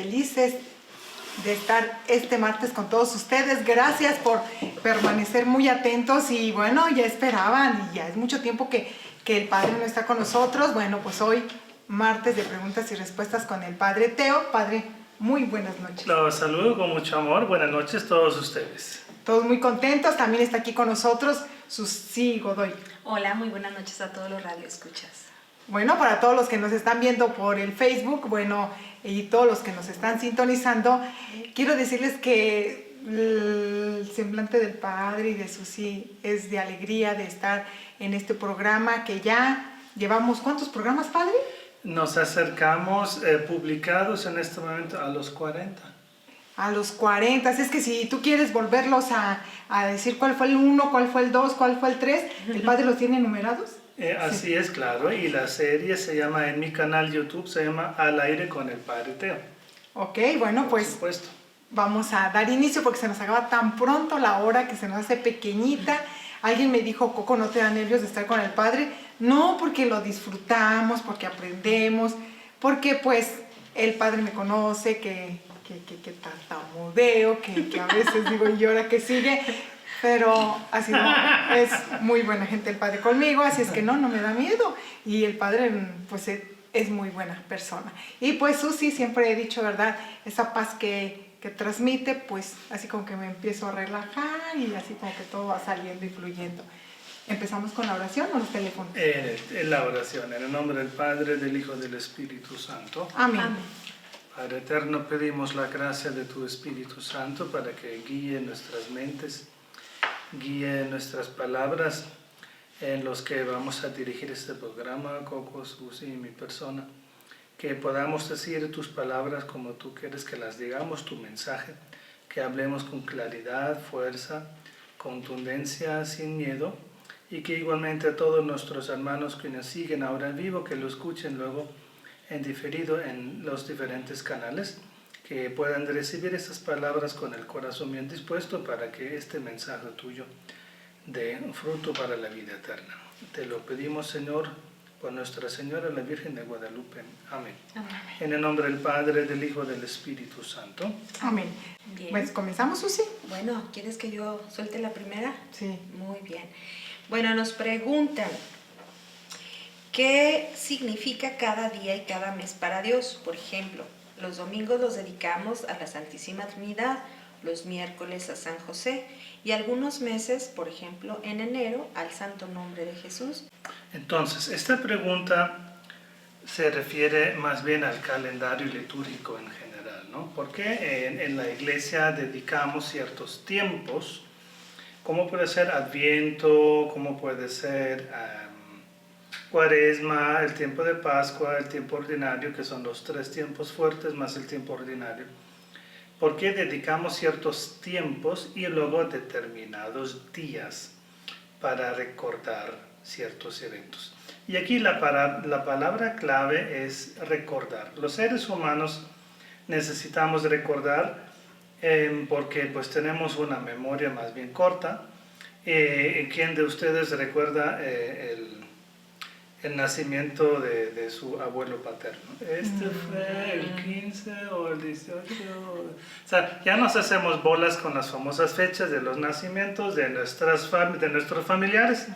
felices de estar este martes con todos ustedes. Gracias por permanecer muy atentos y bueno, ya esperaban y ya es mucho tiempo que el Padre no está con nosotros. Bueno, pues hoy martes de preguntas y respuestas con el Padre Teo. Padre, muy buenas noches. Los saludo con mucho amor. Buenas noches a todos ustedes. Todos muy contentos. También está aquí con nosotros Susi Godoy. Hola, muy buenas noches a todos los radioescuchas. Bueno, para todos los que nos están viendo por el Facebook, bueno, y todos los que nos están sintonizando, quiero decirles que el semblante del Padre y de Susi es de alegría de estar en este programa que ya llevamos, ¿cuántos programas, Padre? Nos acercamos publicados en este momento a los 40. A los 40, es que si tú quieres volverlos a decir cuál fue el 1, cuál fue el 2, cuál fue el 3, ¿el Padre los tiene numerados? Así Sí. es, claro, y la serie se llama, en mi canal YouTube, se llama Al aire con el Padre Teo. Ok, bueno, Por pues supuesto. vamos a dar inicio porque se nos acaba tan pronto la hora que se nos hace pequeñita. Alguien me dijo, Coco, ¿no te da nervios de estar con el Padre? No, porque lo disfrutamos, porque aprendemos, porque pues el Padre me conoce, que tartamudeo, que a veces digo, ¿y ahora qué sigue? Pero así no, es muy buena gente el Padre conmigo, así es que no me da miedo. Y el Padre, pues es muy buena persona. Y pues Susi, siempre he dicho, ¿verdad? Esa paz que transmite, pues así como que me empiezo a relajar y así como que todo va saliendo y fluyendo. ¿Empezamos con la oración o los teléfonos? En la oración, en el nombre del Padre, del Hijo y del Espíritu Santo. Amén. Amén. Padre eterno, pedimos la gracia de tu Espíritu Santo para que guíe nuestras mentes, guíe nuestras palabras en los que vamos a dirigir este programa, Coco, Susi y mi persona. Que podamos decir tus palabras como tú quieres que las digamos, tu mensaje, que hablemos con claridad, fuerza, contundencia, sin miedo, y que igualmente a todos nuestros hermanos que nos siguen ahora en vivo, que lo escuchen luego en diferido en los diferentes canales, que puedan recibir esas palabras con el corazón bien dispuesto para que este mensaje tuyo dé fruto para la vida eterna. Te lo pedimos, Señor, por Nuestra Señora, la Virgen de Guadalupe. Amén. Amén. En el nombre del Padre, del Hijo y del Espíritu Santo. Amén. Bien. Pues comenzamos, Susi. Bueno, ¿quieres que yo suelte la primera? Sí. Muy bien. Bueno, nos preguntan, ¿qué significa cada día y cada mes para Dios? Por ejemplo, los domingos los dedicamos a la Santísima Trinidad, los miércoles a San José y algunos meses, por ejemplo, en enero, al Santo Nombre de Jesús. Entonces, esta pregunta se refiere más bien al calendario litúrgico en general, ¿no? Porque en la iglesia dedicamos ciertos tiempos, como puede ser Adviento, como puede ser Cuaresma, el tiempo de Pascua, el tiempo ordinario, que son los 3 tiempos fuertes más el tiempo ordinario. Porque dedicamos ciertos tiempos y luego determinados días para recordar ciertos eventos. Y aquí la palabra clave es recordar. Los seres humanos necesitamos recordar porque pues tenemos una memoria más bien corta. ¿Quién de ustedes recuerda el nacimiento de su abuelo paterno? Este fue el 15 o el 18. O sea, ya nos hacemos bolas con las famosas fechas de los nacimientos de nuestros familiares.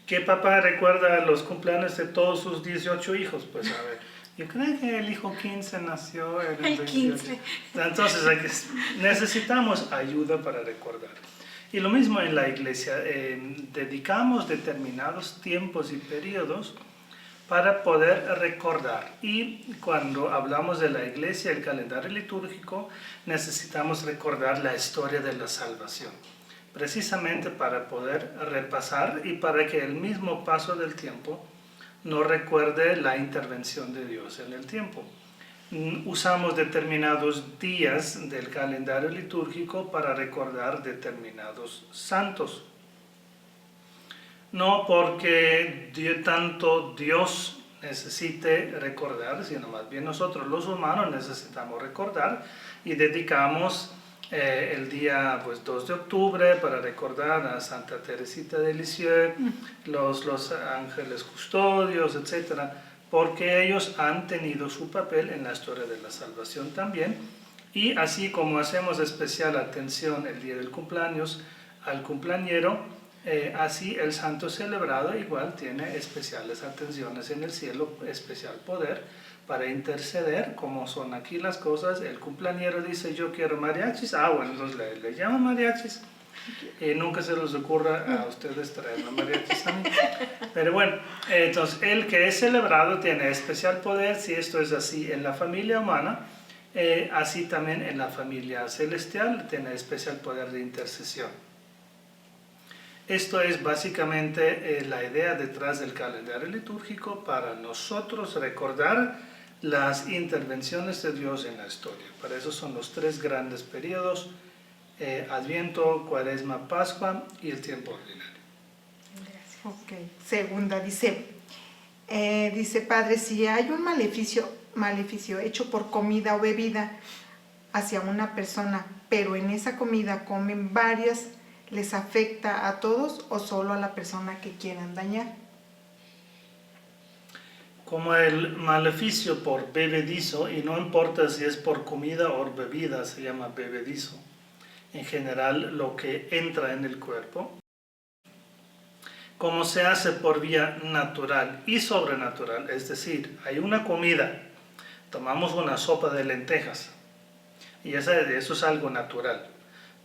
¿Qué papá recuerda los cumpleaños de todos sus 18 hijos? Pues a ver, yo creo que el hijo 15 nació el 28. 15. Entonces necesitamos ayuda para recordar. Y lo mismo en la iglesia, dedicamos determinados tiempos y periodos para poder recordar. Y cuando hablamos de la iglesia, el calendario litúrgico, necesitamos recordar la historia de la salvación, precisamente para poder repasar y para que el mismo paso del tiempo no recuerde la intervención de Dios en el tiempo. Usamos determinados días del calendario litúrgico para recordar determinados santos. No porque tanto Dios necesite recordar, sino más bien nosotros los humanos necesitamos recordar y dedicamos el día 2 de octubre para recordar a Santa Teresita de Lisieux, los ángeles custodios, etc., porque ellos han tenido su papel en la historia de la salvación también. Y así como hacemos especial atención el día del cumpleaños al cumpleañero, así el santo celebrado igual tiene especiales atenciones en el cielo, especial poder para interceder, como son aquí las cosas. El cumpleañero dice, yo quiero mariachis, bueno, entonces le llaman mariachis. Nunca se les ocurra a ustedes traer mariachis a mí. Pero bueno, entonces el que es celebrado tiene especial poder. Si esto es así en la familia humana, así también en la familia celestial tiene especial poder de intercesión. Esto es básicamente la idea detrás del calendario litúrgico para nosotros recordar las intervenciones de Dios en la historia. Para eso son los 3 grandes periodos: Adviento, Cuaresma, Pascua y el tiempo ordinario. Gracias. Ok, segunda, dice, Padre, si hay un maleficio hecho por comida o bebida hacia una persona, pero en esa comida comen varias, ¿les afecta a todos o solo a la persona que quieran dañar? Como el maleficio por bebedizo, y no importa si es por comida o bebida, se llama bebedizo. En general, lo que entra en el cuerpo, como se hace por vía natural y sobrenatural, es decir, hay una comida, tomamos una sopa de lentejas, y eso es algo natural.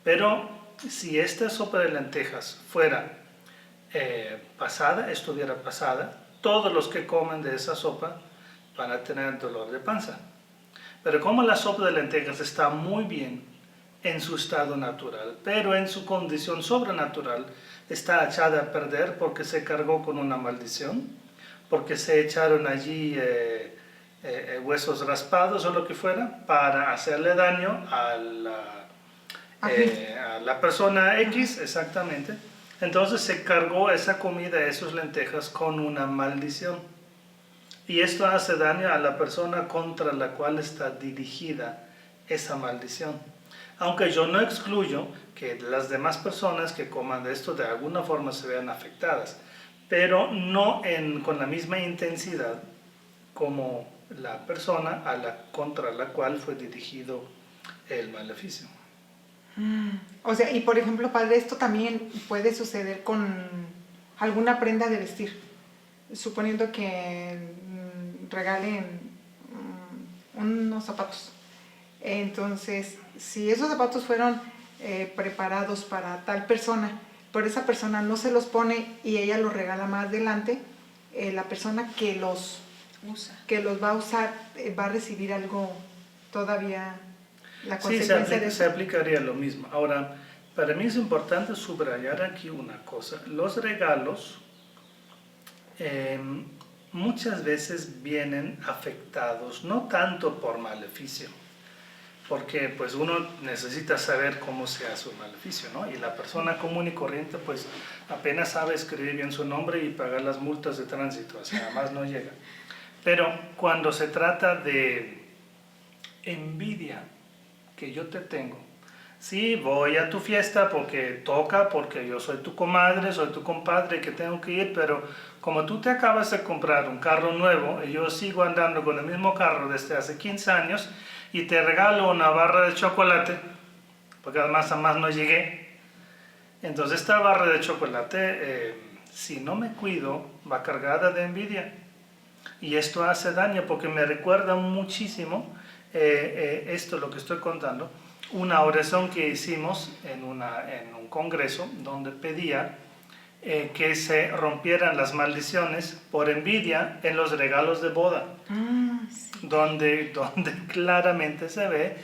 Pero si esta sopa de lentejas fuera estuviera pasada, todos los que comen de esa sopa van a tener dolor de panza. Pero como la sopa de lentejas está muy bien en su estado natural, pero en su condición sobrenatural está echada a perder porque se cargó con una maldición, porque se echaron allí huesos raspados o lo que fuera para hacerle daño a la persona X, exactamente. Entonces se cargó esa comida, esas lentejas, con una maldición. Y esto hace daño a la persona contra la cual está dirigida esa maldición. Aunque yo no excluyo que las demás personas que coman de esto de alguna forma se vean afectadas, pero no con la misma intensidad como la persona contra la cual fue dirigido el maleficio. O sea, y por ejemplo, Padre, esto también puede suceder con alguna prenda de vestir. Suponiendo que regalen unos zapatos. Entonces, si esos zapatos fueron preparados para tal persona, pero esa persona no se los pone y ella los regala más adelante, la persona que los va a usar va a recibir algo todavía, la consecuencia de eso. Se aplicaría lo mismo. Ahora, para mí es importante subrayar aquí una cosa. Los regalos muchas veces vienen afectados, no tanto por maleficio, porque pues uno necesita saber cómo se hace un maleficio, ¿no? Y la persona común y corriente pues apenas sabe escribir bien su nombre y pagar las multas de tránsito, así nada más no llega. Pero cuando se trata de envidia que yo te tengo, sí, voy a tu fiesta porque toca, porque yo soy tu comadre, soy tu compadre, que tengo que ir, pero como tú te acabas de comprar un carro nuevo y yo sigo andando con el mismo carro desde hace 15 años y te regalo una barra de chocolate, porque además no llegué, entonces esta barra de chocolate, si no me cuido, va cargada de envidia. Y esto hace daño porque me recuerda muchísimo, esto lo que estoy contando, una oración que hicimos en un congreso donde pedía que se rompieran las maldiciones por envidia en los regalos de boda, Sí. donde claramente se ve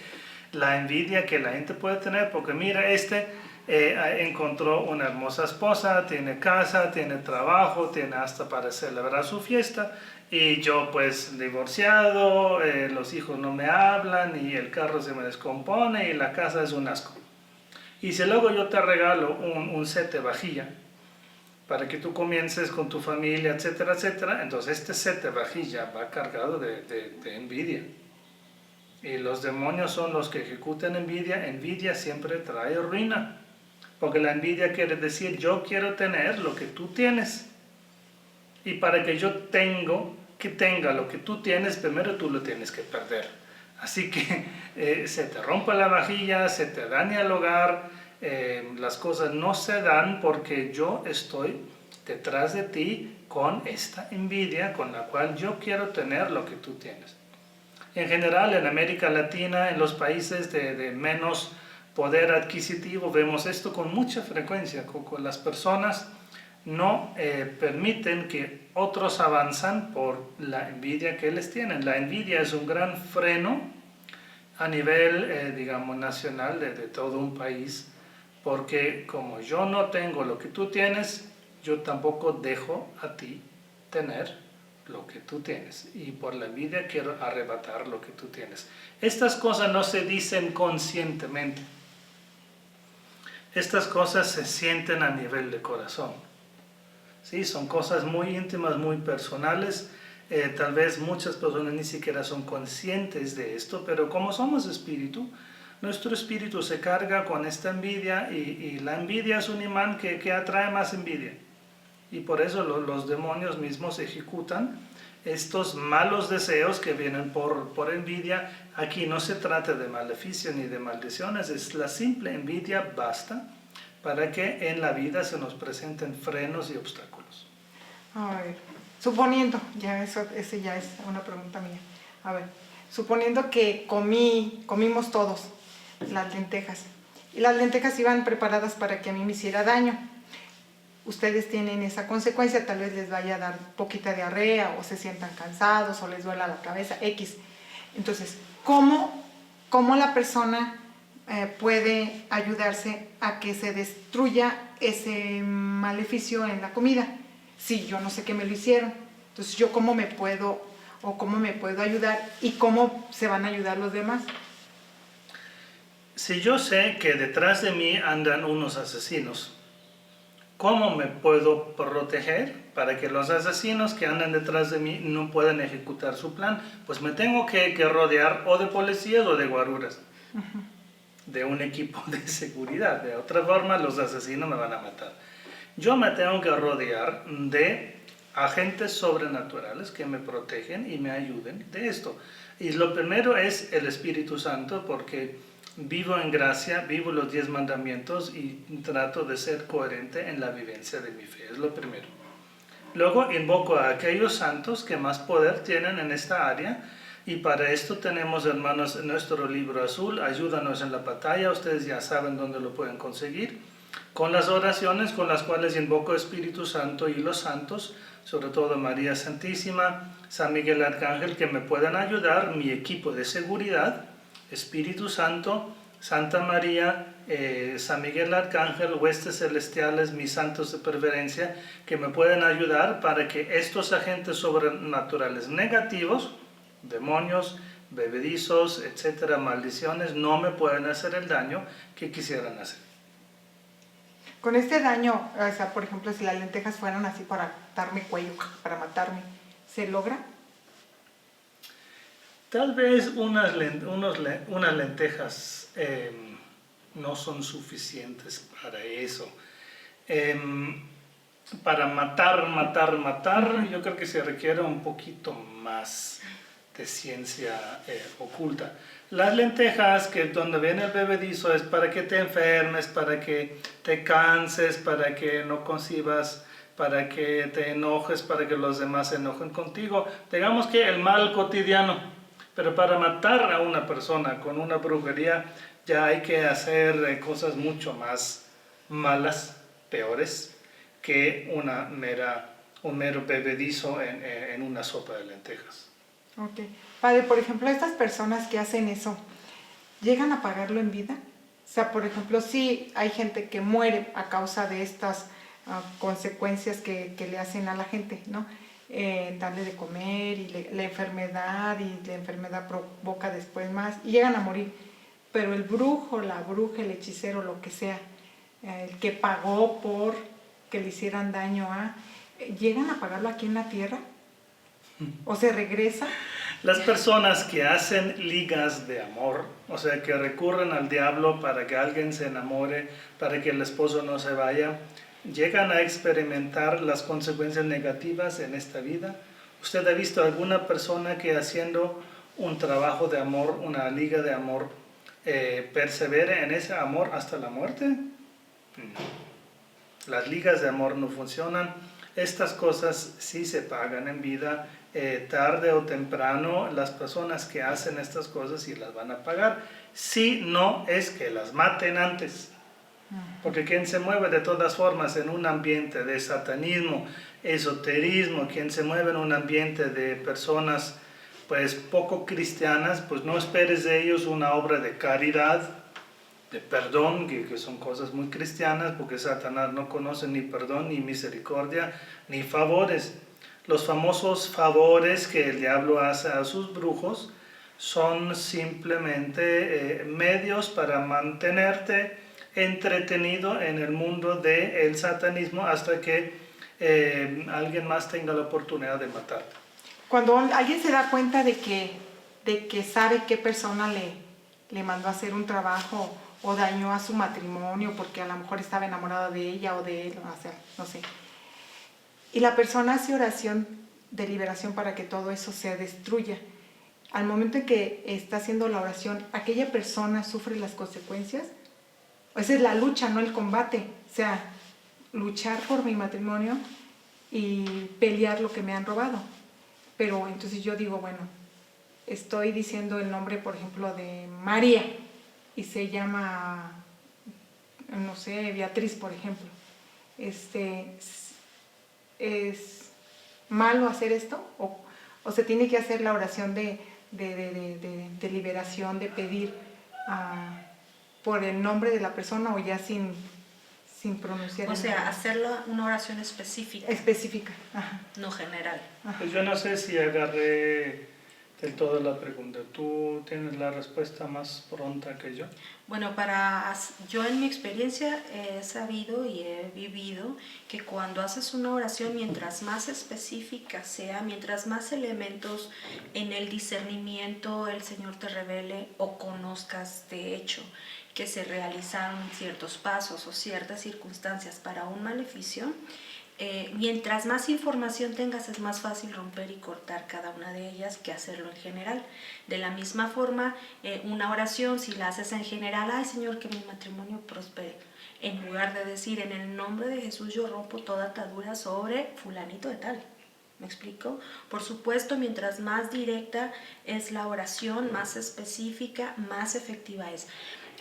la envidia que la gente puede tener, porque mira, encontró una hermosa esposa, tiene casa, tiene trabajo, tiene hasta para celebrar su fiesta, y yo pues divorciado, los hijos no me hablan y el carro se me descompone y la casa es un asco. Y si luego yo te regalo un set de vajilla para que tú comiences con tu familia, etcétera, etcétera, entonces este set de vajilla va cargado de envidia. Y los demonios son los que ejecutan envidia. Envidia siempre trae ruina, porque la envidia quiere decir yo quiero tener lo que tú tienes. Y para que yo que tenga lo que tú tienes, primero tú lo tienes que perder. Así que se te rompe la vajilla, se te daña el hogar, las cosas no se dan porque yo estoy detrás de ti con esta envidia con la cual yo quiero tener lo que tú tienes. En general, en América Latina, en los países de menos poder adquisitivo, vemos esto con mucha frecuencia, con las personas no permiten que otros avanzan por la envidia que les tienen. La envidia es un gran freno a nivel, digamos, nacional de todo un país, porque como yo no tengo lo que tú tienes, yo tampoco dejo a ti tener lo que tú tienes, y por la envidia quiero arrebatar lo que tú tienes. Estas cosas no se dicen conscientemente, estas cosas se sienten a nivel de corazón. Sí, son cosas muy íntimas, muy personales. Tal vez muchas personas ni siquiera son conscientes de esto, pero como somos espíritu, nuestro espíritu se carga con esta envidia, y la envidia es un imán que atrae más envidia. Y por eso los demonios mismos ejecutan estos malos deseos que vienen por envidia. Aquí no se trata de maleficio ni de maldiciones, es la simple envidia basta para que en la vida se nos presenten frenos y obstáculos. A ver, suponiendo, ese ya es una pregunta mía. A ver, suponiendo que comimos todos las lentejas, y las lentejas iban preparadas para que a mí me hiciera daño. Ustedes tienen esa consecuencia, tal vez les vaya a dar poquita diarrea, o se sientan cansados, o les duela la cabeza, X. Entonces, ¿cómo la persona puede ayudarse a que se destruya ese maleficio en la comida? Si yo no sé qué me lo hicieron, entonces yo cómo me puedo ayudar, y cómo se van a ayudar los demás. Si yo sé que detrás de mí andan unos asesinos, ¿cómo me puedo proteger para que los asesinos que andan detrás de mí no puedan ejecutar su plan? Pues me tengo que rodear o de policías o de guaruras, de un equipo de seguridad. De otra forma, los asesinos me van a matar. Yo me tengo que rodear de agentes sobrenaturales que me protegen y me ayuden de esto. Y lo primero es el Espíritu Santo, porque vivo en gracia, vivo los 10 mandamientos y trato de ser coherente en la vivencia de mi fe. Es lo primero. Luego invoco a aquellos santos que más poder tienen en esta área, y para esto tenemos, hermanos, en nuestro libro azul, Ayúdanos en la batalla. Ustedes ya saben dónde lo pueden conseguir, con las oraciones con las cuales invoco Espíritu Santo y los santos, sobre todo María Santísima, San Miguel Arcángel, que me puedan ayudar, mi equipo de seguridad, Espíritu Santo, Santa María, San Miguel Arcángel, huestes celestiales, mis santos de preferencia, que me pueden ayudar para que estos agentes sobrenaturales negativos, demonios, bebedizos, etcétera, maldiciones, no me pueden hacer el daño que quisieran hacer. Con este daño, o sea, por ejemplo, si las lentejas fueran así para darme cuello, para matarme, ¿se logra? Tal vez unas lentejas no son suficientes para eso. Para matar, yo creo que se requiere un poquito más de ciencia oculta. Las lentejas, que donde viene el bebedizo, es para que te enfermes, para que te canses, para que no concibas, para que te enojes, para que los demás se enojen contigo. Digamos que el mal cotidiano. Pero para matar a una persona con una brujería ya hay que hacer cosas mucho más malas, peores, que un mero bebedizo en una sopa de lentejas. Ok. Padre, por ejemplo, estas personas que hacen eso, ¿llegan a pagarlo en vida? O sea, por ejemplo, sí hay gente que muere a causa de estas consecuencias que le hacen a la gente, ¿no? Darle de comer, y la enfermedad provoca después más, y llegan a morir. Pero el brujo, la bruja, el hechicero, lo que sea, el que pagó por que le hicieran daño ¿llegan a pagarlo aquí en la tierra? ¿O se regresa? Las personas que hacen ligas de amor, o sea, que recurren al diablo para que alguien se enamore, para que el esposo no se vaya, llegan a experimentar las consecuencias negativas en esta vida ¿Usted ha visto alguna persona que haciendo un trabajo de amor, una liga de amor, persevere en ese amor hasta la muerte? No. Las ligas de amor no funcionan. Estas cosas sí se pagan en vida. Tarde o temprano las personas que hacen estas cosas sí las van a pagar. Si no es que las maten antes. Porque quien se mueve de todas formas en un ambiente de satanismo, esoterismo, quien se mueve en un ambiente de personas pues poco cristianas, pues no esperes de ellos una obra de caridad, de perdón, que son cosas muy cristianas, porque Satanás no conoce ni perdón, ni misericordia, ni favores. Los famosos favores que el diablo hace a sus brujos son simplemente medios para mantenerte entretenido en el mundo del satanismo hasta que alguien más tenga la oportunidad de matarte. Cuando alguien se da cuenta de que sabe qué persona le mandó a hacer un trabajo o dañó a su matrimonio porque a lo mejor estaba enamorado de ella o de él, o sea, no sé. Y la persona hace oración de liberación para que todo eso se destruya. Al momento en que está haciendo la oración, aquella persona sufre las consecuencias. Esa es la lucha, no el combate. O sea, luchar por mi matrimonio y pelear lo que me han robado. Pero entonces yo digo, bueno, estoy diciendo el nombre, por ejemplo, de María y se llama, no sé, Beatriz, por ejemplo. ¿Es malo hacer esto? ¿O se tiene que hacer la oración de liberación, de pedir por el nombre de la persona o ya sin pronunciar? O sea, hacerlo una oración específica. Específica, ajá. No general. Ajá. Pues yo no sé si agarré del todo la pregunta. ¿Tú tienes la respuesta más pronta que yo? Bueno, yo en mi experiencia he sabido y he vivido que cuando haces una oración, mientras más específica sea, mientras más elementos en el discernimiento el Señor te revele o conozcas de hecho que se realizaron ciertos pasos o ciertas circunstancias para un maleficio, mientras más información tengas es más fácil romper y cortar cada una de ellas que hacerlo en general. De la misma forma, una oración, si la haces en general, ay Señor, que mi matrimonio prospere, en lugar de decir en el nombre de Jesús yo rompo toda atadura sobre fulanito de tal. ¿Me explico? Por supuesto, mientras más directa es la oración, más específica, más efectiva es.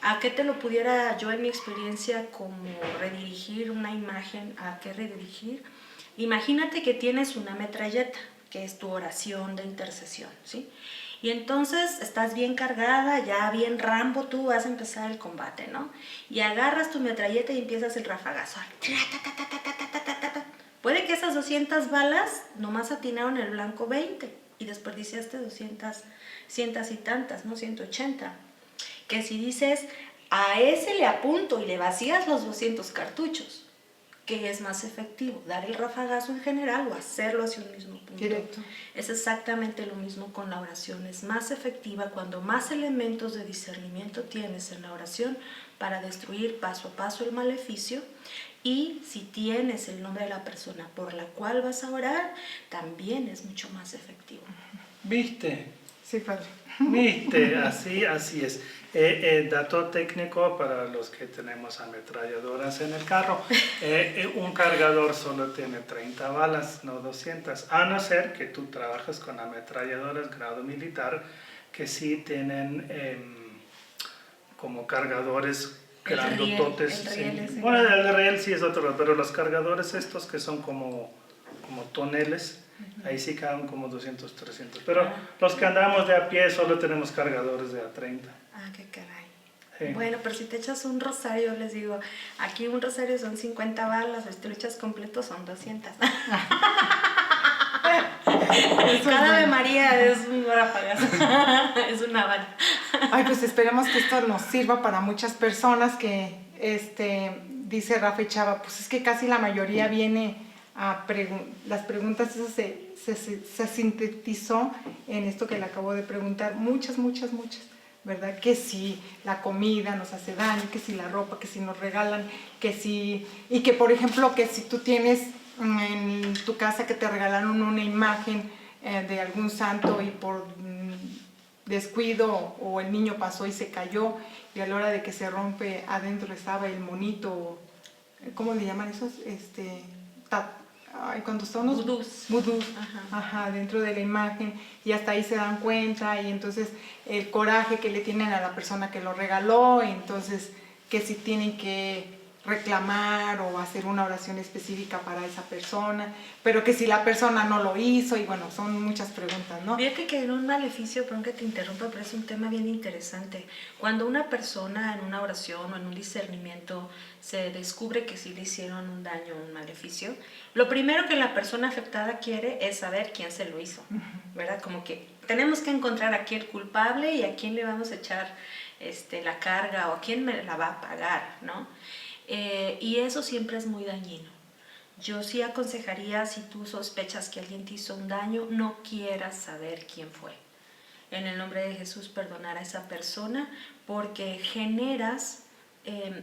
¿A qué te lo pudiera yo en mi experiencia como redirigir una imagen? ¿A qué redirigir? Imagínate que tienes una metralleta, que es tu oración de intercesión, ¿sí? Y entonces estás bien cargada, ya bien Rambo, tú vas a empezar el combate, ¿no? Y agarras tu metralleta y empiezas el rafagazo. Puede que esas 200 balas nomás atinaron el blanco 20 y desperdiciaste 200 y tantas, ¿no? 180. Que si dices, a ese le apunto y le vacías los 200 cartuchos, ¿qué es más efectivo? ¿Dar el rafagazo en general o hacerlo hacia un mismo punto? Directo. Es exactamente lo mismo con la oración. Es más efectiva cuando más elementos de discernimiento tienes en la oración para destruir paso a paso el maleficio. Y si tienes el nombre de la persona por la cual vas a orar, también es mucho más efectivo. ¿Viste? Sí, padre. ¿Viste? Así es. Dato técnico para los que tenemos ametralladoras en el carro. Un cargador solo tiene 30 balas, no 200. A no ser que tú trabajes con ametralladoras grado militar que sí tienen como cargadores grandototes. El riel Sí. Bueno, el riel sí es otro, pero los cargadores estos que son como toneles, ahí sí caben como 200, 300. Pero los que andamos de a pie solo tenemos cargadores de A30. Ah, qué caray. Sí. Bueno, pero si te echas un rosario, les digo, aquí un rosario son 50 balas, si te lo echas completo son 200. Cada Ave María es un ráfagas, es una bala. Ay, pues esperemos que esto nos sirva para muchas personas que, dice Rafa y Chava, pues es que casi la mayoría viene a las preguntas, eso se sintetizó en esto que le acabo de preguntar, muchas, ¿verdad? Que si la comida nos hace daño, que si la ropa, que si nos regalan, que si, y que por ejemplo, que si tú tienes en tu casa que te regalaron una imagen de algún santo y por descuido o el niño pasó y se cayó y a la hora de que se rompe adentro estaba el monito, ¿cómo le llaman esos? Cuando están unos vudús, dentro de la imagen, y hasta ahí se dan cuenta, y entonces el coraje que le tienen a la persona que lo regaló, y entonces que si tienen que reclamar o hacer una oración específica para esa persona, pero que si la persona no lo hizo, y bueno, son muchas preguntas, ¿no? Fíjate que en un maleficio, perdón que te interrumpa, pero es un tema bien interesante. Cuando una persona en una oración o en un discernimiento se descubre que sí le hicieron un daño o un maleficio, lo primero que la persona afectada quiere es saber quién se lo hizo, ¿verdad? Como que tenemos que encontrar aquí el culpable y a quién le vamos a echar la carga o a quién me la va a pagar, ¿no? Y eso siempre es muy dañino. Yo sí aconsejaría, si tú sospechas que alguien te hizo un daño, no quieras saber quién fue. En el nombre de Jesús, perdonar a esa persona, porque generas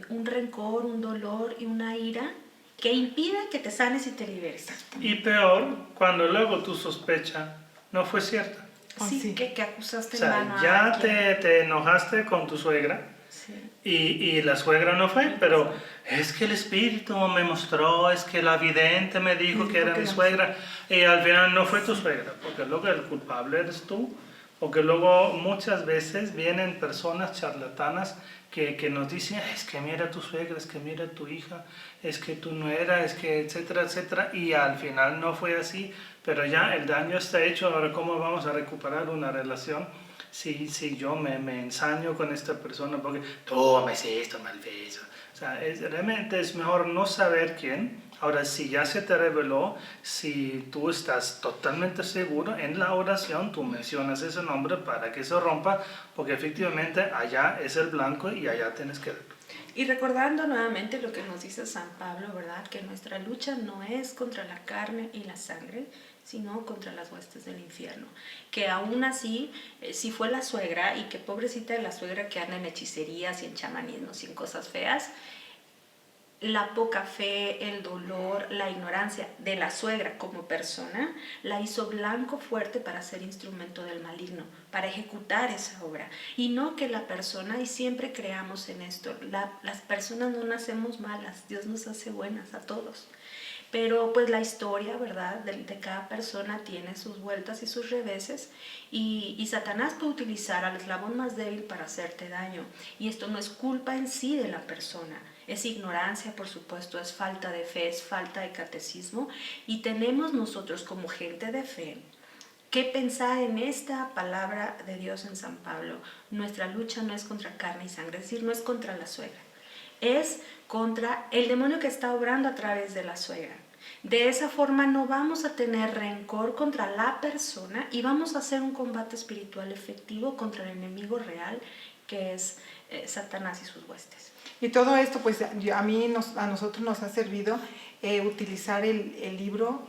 un rencor, un dolor y una ira que impide que te sanes y te liberes. Y peor, cuando luego tu sospecha no fue cierta. Sí, que acusaste O sea, en vano ya a alguien. te enojaste con tu suegra. Sí. Y la suegra no fue, pero es que el espíritu me mostró, es que la vidente me dijo que era mi suegra, y al final no fue tu suegra, porque luego el culpable eres tú, porque luego muchas veces vienen personas charlatanas que nos dicen, es que mira tu suegra, es que mira tu hija, es que tu nuera, es que etcétera, etcétera, y al final no fue así, pero ya el daño está hecho. Ahora, ¿cómo vamos a recuperar una relación si yo me ensaño con esta persona porque tú me hiciste mal beso? O sea, realmente es mejor no saber quién. Ahora, si ya se te reveló, si tú estás totalmente seguro, en la oración tú mencionas ese nombre para que se rompa, porque efectivamente allá es el blanco y allá tienes que... Y recordando nuevamente lo que nos dice San Pablo, ¿verdad? Que nuestra lucha no es contra la carne y la sangre, sino contra las huestes del infierno. Que aún así, si fue la suegra, y que pobrecita de la suegra que anda en hechicerías y en chamanismos y en cosas feas, la poca fe, el dolor, la ignorancia de la suegra como persona la hizo blanco fuerte para ser instrumento del maligno, para ejecutar esa obra. Y no que la persona, y siempre creamos en esto, las personas no nacemos malas, Dios nos hace buenas a todos. Pero pues la historia, ¿verdad?, de cada persona tiene sus vueltas y sus reveses, y Satanás puede utilizar al eslabón más débil para hacerte daño. Y esto no es culpa en sí de la persona, es ignorancia, por supuesto, es falta de fe, es falta de catecismo, y tenemos nosotros como gente de fe que pensar en esta palabra de Dios en San Pablo. Nuestra lucha no es contra carne y sangre, es decir, no es contra la suegra, es contra el demonio que está obrando a través de la suegra. De esa forma no vamos a tener rencor contra la persona y vamos a hacer un combate espiritual efectivo contra el enemigo real, que es Satanás y sus huestes. Y todo esto, pues a nosotros nos ha servido utilizar el libro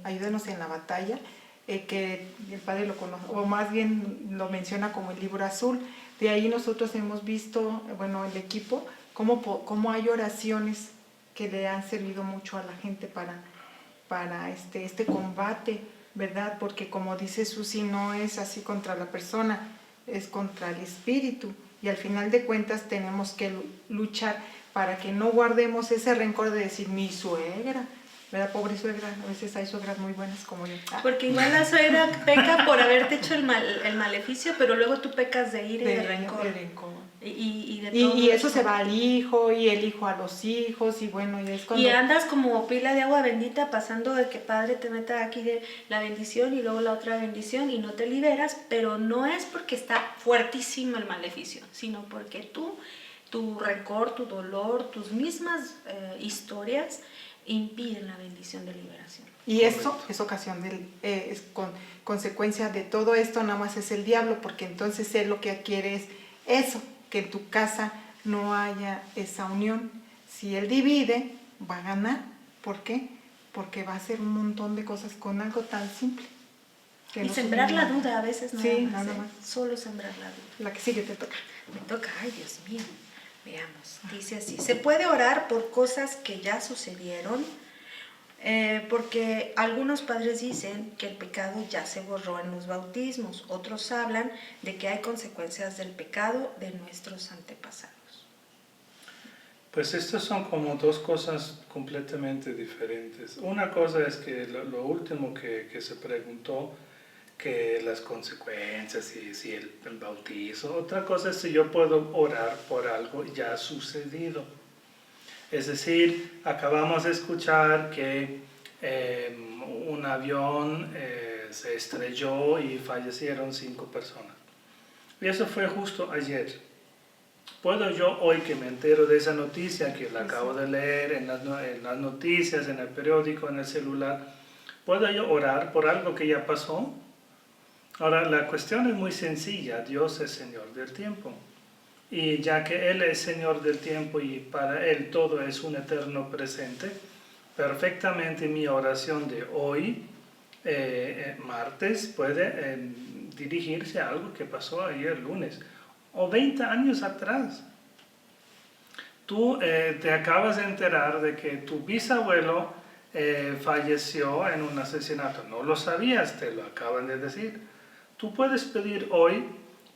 Ayúdanos en la batalla, que el padre lo conoce, o más bien lo menciona como el libro azul. De ahí nosotros hemos visto, bueno, el equipo, cómo hay oraciones que le han servido mucho a la gente para este combate, ¿verdad? Porque como dice Susi, no es así contra la persona, es contra el espíritu. Y al final de cuentas tenemos que luchar para que no guardemos ese rencor de decir mi suegra, ¿verdad? Pobre suegra, a veces hay suegras muy buenas como yo. Porque igual la suegra peca por haberte hecho el maleficio, pero luego tú pecas de ira y de rencor. Y eso se va al hijo, y el hijo a los hijos, y bueno, y es cuando... Y andas como pila de agua bendita pasando de que Padre te meta aquí de la bendición y luego la otra bendición y no te liberas, pero no es porque está fuertísimo el maleficio, sino porque tu rencor, tu dolor, tus mismas historias impiden la bendición de liberación. Y eso es ocasión es consecuencia de todo esto, nada más es el diablo, porque entonces él lo que quiere es eso, que en tu casa no haya esa unión. Si él divide, va a ganar. ¿Por qué? Porque va a hacer un montón de cosas con algo tan simple. Y sembrar la duda a veces nada más. Solo sembrar la duda. La que sigue te toca. Me toca, ay Dios mío. Veamos, dice así: se puede orar por cosas que ya sucedieron. Porque algunos padres dicen que el pecado ya se borró en los bautismos, otros hablan de que hay consecuencias del pecado de nuestros antepasados. Pues estas son como dos cosas completamente diferentes. Una cosa es que lo último que se preguntó, que las consecuencias y si el bautizo. Otra cosa es si yo puedo orar por algo ya sucedido. Es decir, acabamos de escuchar que un avión se estrelló y fallecieron 5 personas. Y eso fue justo ayer. ¿Puedo yo hoy que me entero de esa noticia, que la acabo de leer en las noticias, en el periódico, en el celular, puedo yo orar por algo que ya pasó? Ahora, la cuestión es muy sencilla. Dios es Señor del tiempo. Y ya que Él es Señor del tiempo y para Él todo es un eterno presente, perfectamente mi oración de hoy, martes, puede dirigirse a algo que pasó ayer lunes o 20 años atrás. Tú te acabas de enterar de que tu bisabuelo falleció en un asesinato. No lo sabías, te lo acaban de decir. Tú puedes pedir hoy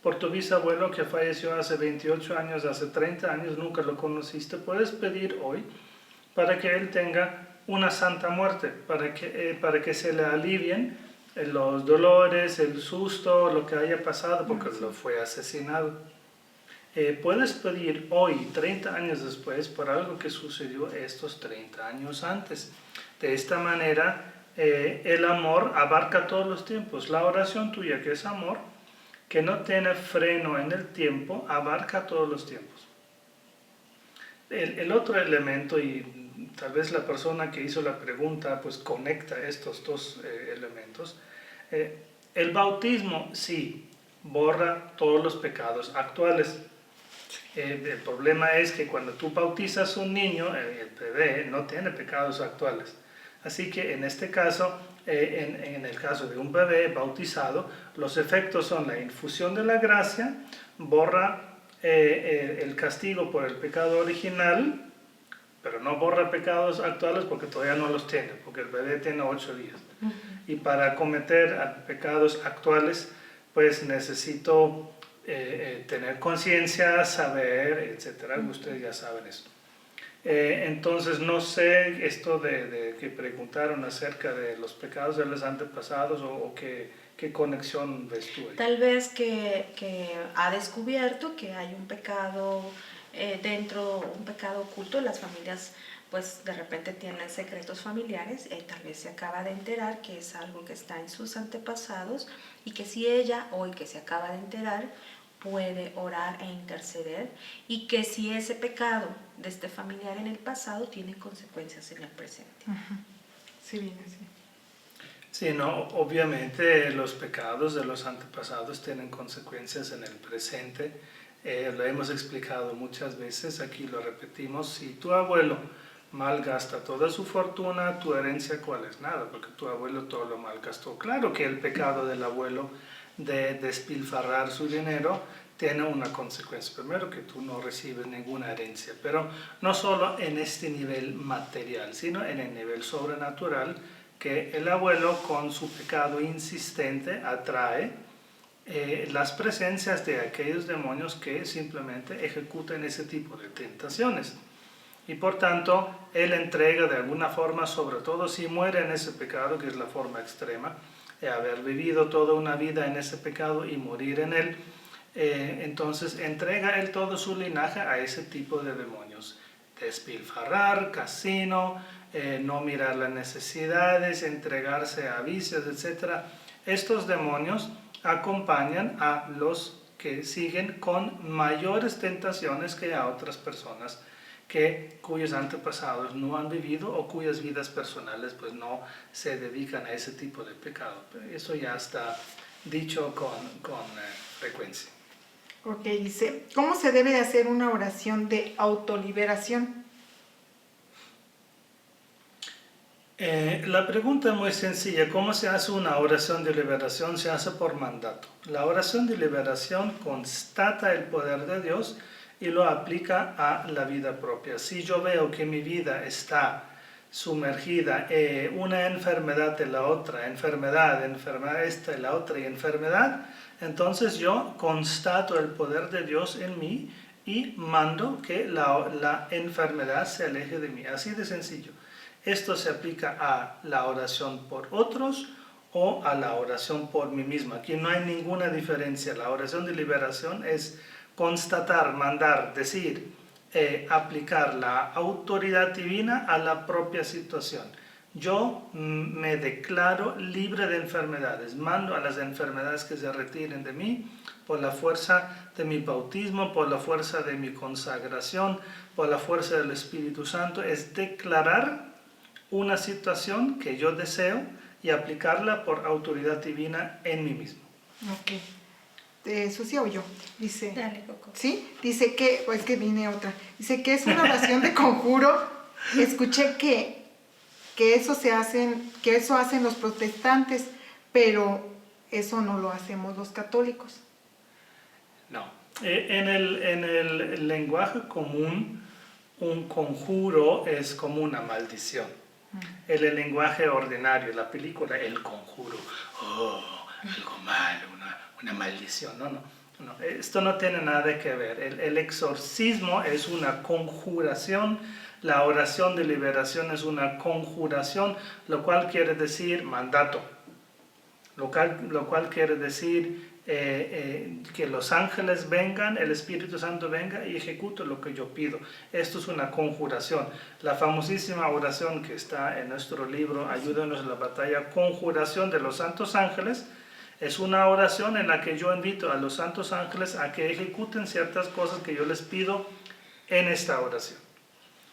por tu bisabuelo que falleció hace 28 años, hace 30 años, nunca lo conociste. Puedes pedir hoy para que él tenga una santa muerte, para que se le alivien los dolores, el susto, lo que haya pasado, porque lo fue asesinado. Puedes pedir hoy, 30 años después, por algo que sucedió estos 30 años antes. De esta manera, el amor abarca todos los tiempos. La oración tuya, que es amor, que no tiene freno en el tiempo, abarca todos los tiempos. El otro elemento, y tal vez la persona que hizo la pregunta pues conecta estos dos elementos. El bautismo sí borra todos los pecados actuales. El problema es que cuando tú bautizas a un niño, el bebé no tiene pecados actuales. Así que en este caso, en el caso de un bebé bautizado, los efectos son la infusión de la gracia, borra el castigo por el pecado original, pero no borra pecados actuales porque todavía no los tiene, porque el bebé tiene 8 días. Y para cometer pecados actuales, pues necesito tener conciencia, saber, etcétera. Ustedes ya saben eso. Entonces, no sé esto de que preguntaron acerca de los pecados de los antepasados o qué conexión ves tú ahí. Tal vez que ha descubierto que hay un pecado un pecado oculto. Las familias pues de repente tienen secretos familiares, tal vez se acaba de enterar que es algo que está en sus antepasados y que si ella hoy que se acaba de enterar puede orar e interceder, y que si ese pecado de este familiar en el pasado tiene consecuencias en el presente. Sí, bien, así. Sí, no, obviamente los pecados de los antepasados tienen consecuencias en el presente. Lo hemos explicado muchas veces, aquí lo repetimos. Si tu abuelo malgasta toda su fortuna, tu herencia, ¿cuál es? Nada, porque tu abuelo todo lo malgastó. Claro que el pecado del abuelo de despilfarrar su dinero tiene una consecuencia. Primero, que tú no recibes ninguna herencia, pero no solo en este nivel material, sino en el nivel sobrenatural, que el abuelo con su pecado insistente atrae las presencias de aquellos demonios que simplemente ejecutan ese tipo de tentaciones. Y por tanto, él entrega de alguna forma, sobre todo si muere en ese pecado, que es la forma extrema, haber vivido toda una vida en ese pecado y morir en él, entonces entrega él todo su linaje a ese tipo de demonios. Despilfarrar, casino, no mirar las necesidades, entregarse a vicios, etc. Estos demonios acompañan a los que siguen con mayores tentaciones que a otras personas cuyos antepasados no han vivido o cuyas vidas personales pues no se dedican a ese tipo de pecado. Eso ya está dicho con frecuencia. Ok, dice, ¿cómo se debe de hacer una oración de autoliberación? La pregunta es muy sencilla. ¿Cómo se hace una oración de liberación? Se hace por mandato. La oración de liberación constata el poder de Dios y lo aplica a la vida propia. Si yo veo que mi vida está sumergida, una enfermedad de la otra, enfermedad esta y la otra y enfermedad, entonces yo constato el poder de Dios en mí y mando que la enfermedad se aleje de mí. Así de sencillo. Esto se aplica a la oración por otros o a la oración por mí mismo. Aquí no hay ninguna diferencia. La oración de liberación es constatar, mandar, decir, aplicar la autoridad divina a la propia situación. Yo me declaro libre de enfermedades, mando a las enfermedades que se retiren de mí por la fuerza de mi bautismo, por la fuerza de mi consagración, por la fuerza del Espíritu Santo. Es declarar una situación que yo deseo y aplicarla por autoridad divina en mí mismo. Ok. ¿Susi o yo? Dice, Dale, Coco. ¿sí? Dice que, pues que viene otra. Dice que es una oración de conjuro. Escuché que eso hacen los protestantes, pero eso no lo hacemos los católicos. No. En el lenguaje común, un conjuro es como una maldición. En el lenguaje ordinario, la película El Conjuro, algo malo, una maldición. No. Esto no tiene nada que ver. El exorcismo es una conjuración, la oración de liberación es una conjuración, lo cual quiere decir mandato, lo cual quiere decir que los ángeles vengan, el Espíritu Santo venga y ejecute lo que yo pido. Esto es una conjuración. La famosísima oración que está en nuestro libro, Ayúdanos en la batalla, Conjuración de los Santos Ángeles, es una oración en la que yo invito a los santos ángeles a que ejecuten ciertas cosas que yo les pido en esta oración.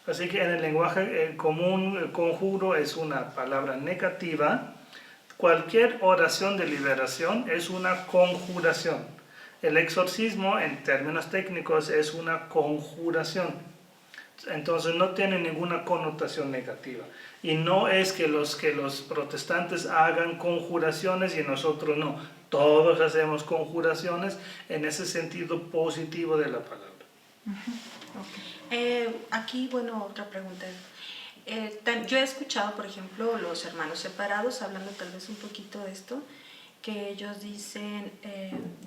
Así que en el lenguaje común, el conjuro es una palabra negativa. Cualquier oración de liberación es una conjuración. El exorcismo, en términos técnicos, es una conjuración. Entonces no tiene ninguna connotación negativa. Y no es que los protestantes hagan conjuraciones y nosotros no. Todos hacemos conjuraciones en ese sentido positivo de la palabra. Aquí, bueno, otra pregunta. Yo he escuchado, por ejemplo, los hermanos separados, hablando tal vez un poquito de esto, que ellos dicen,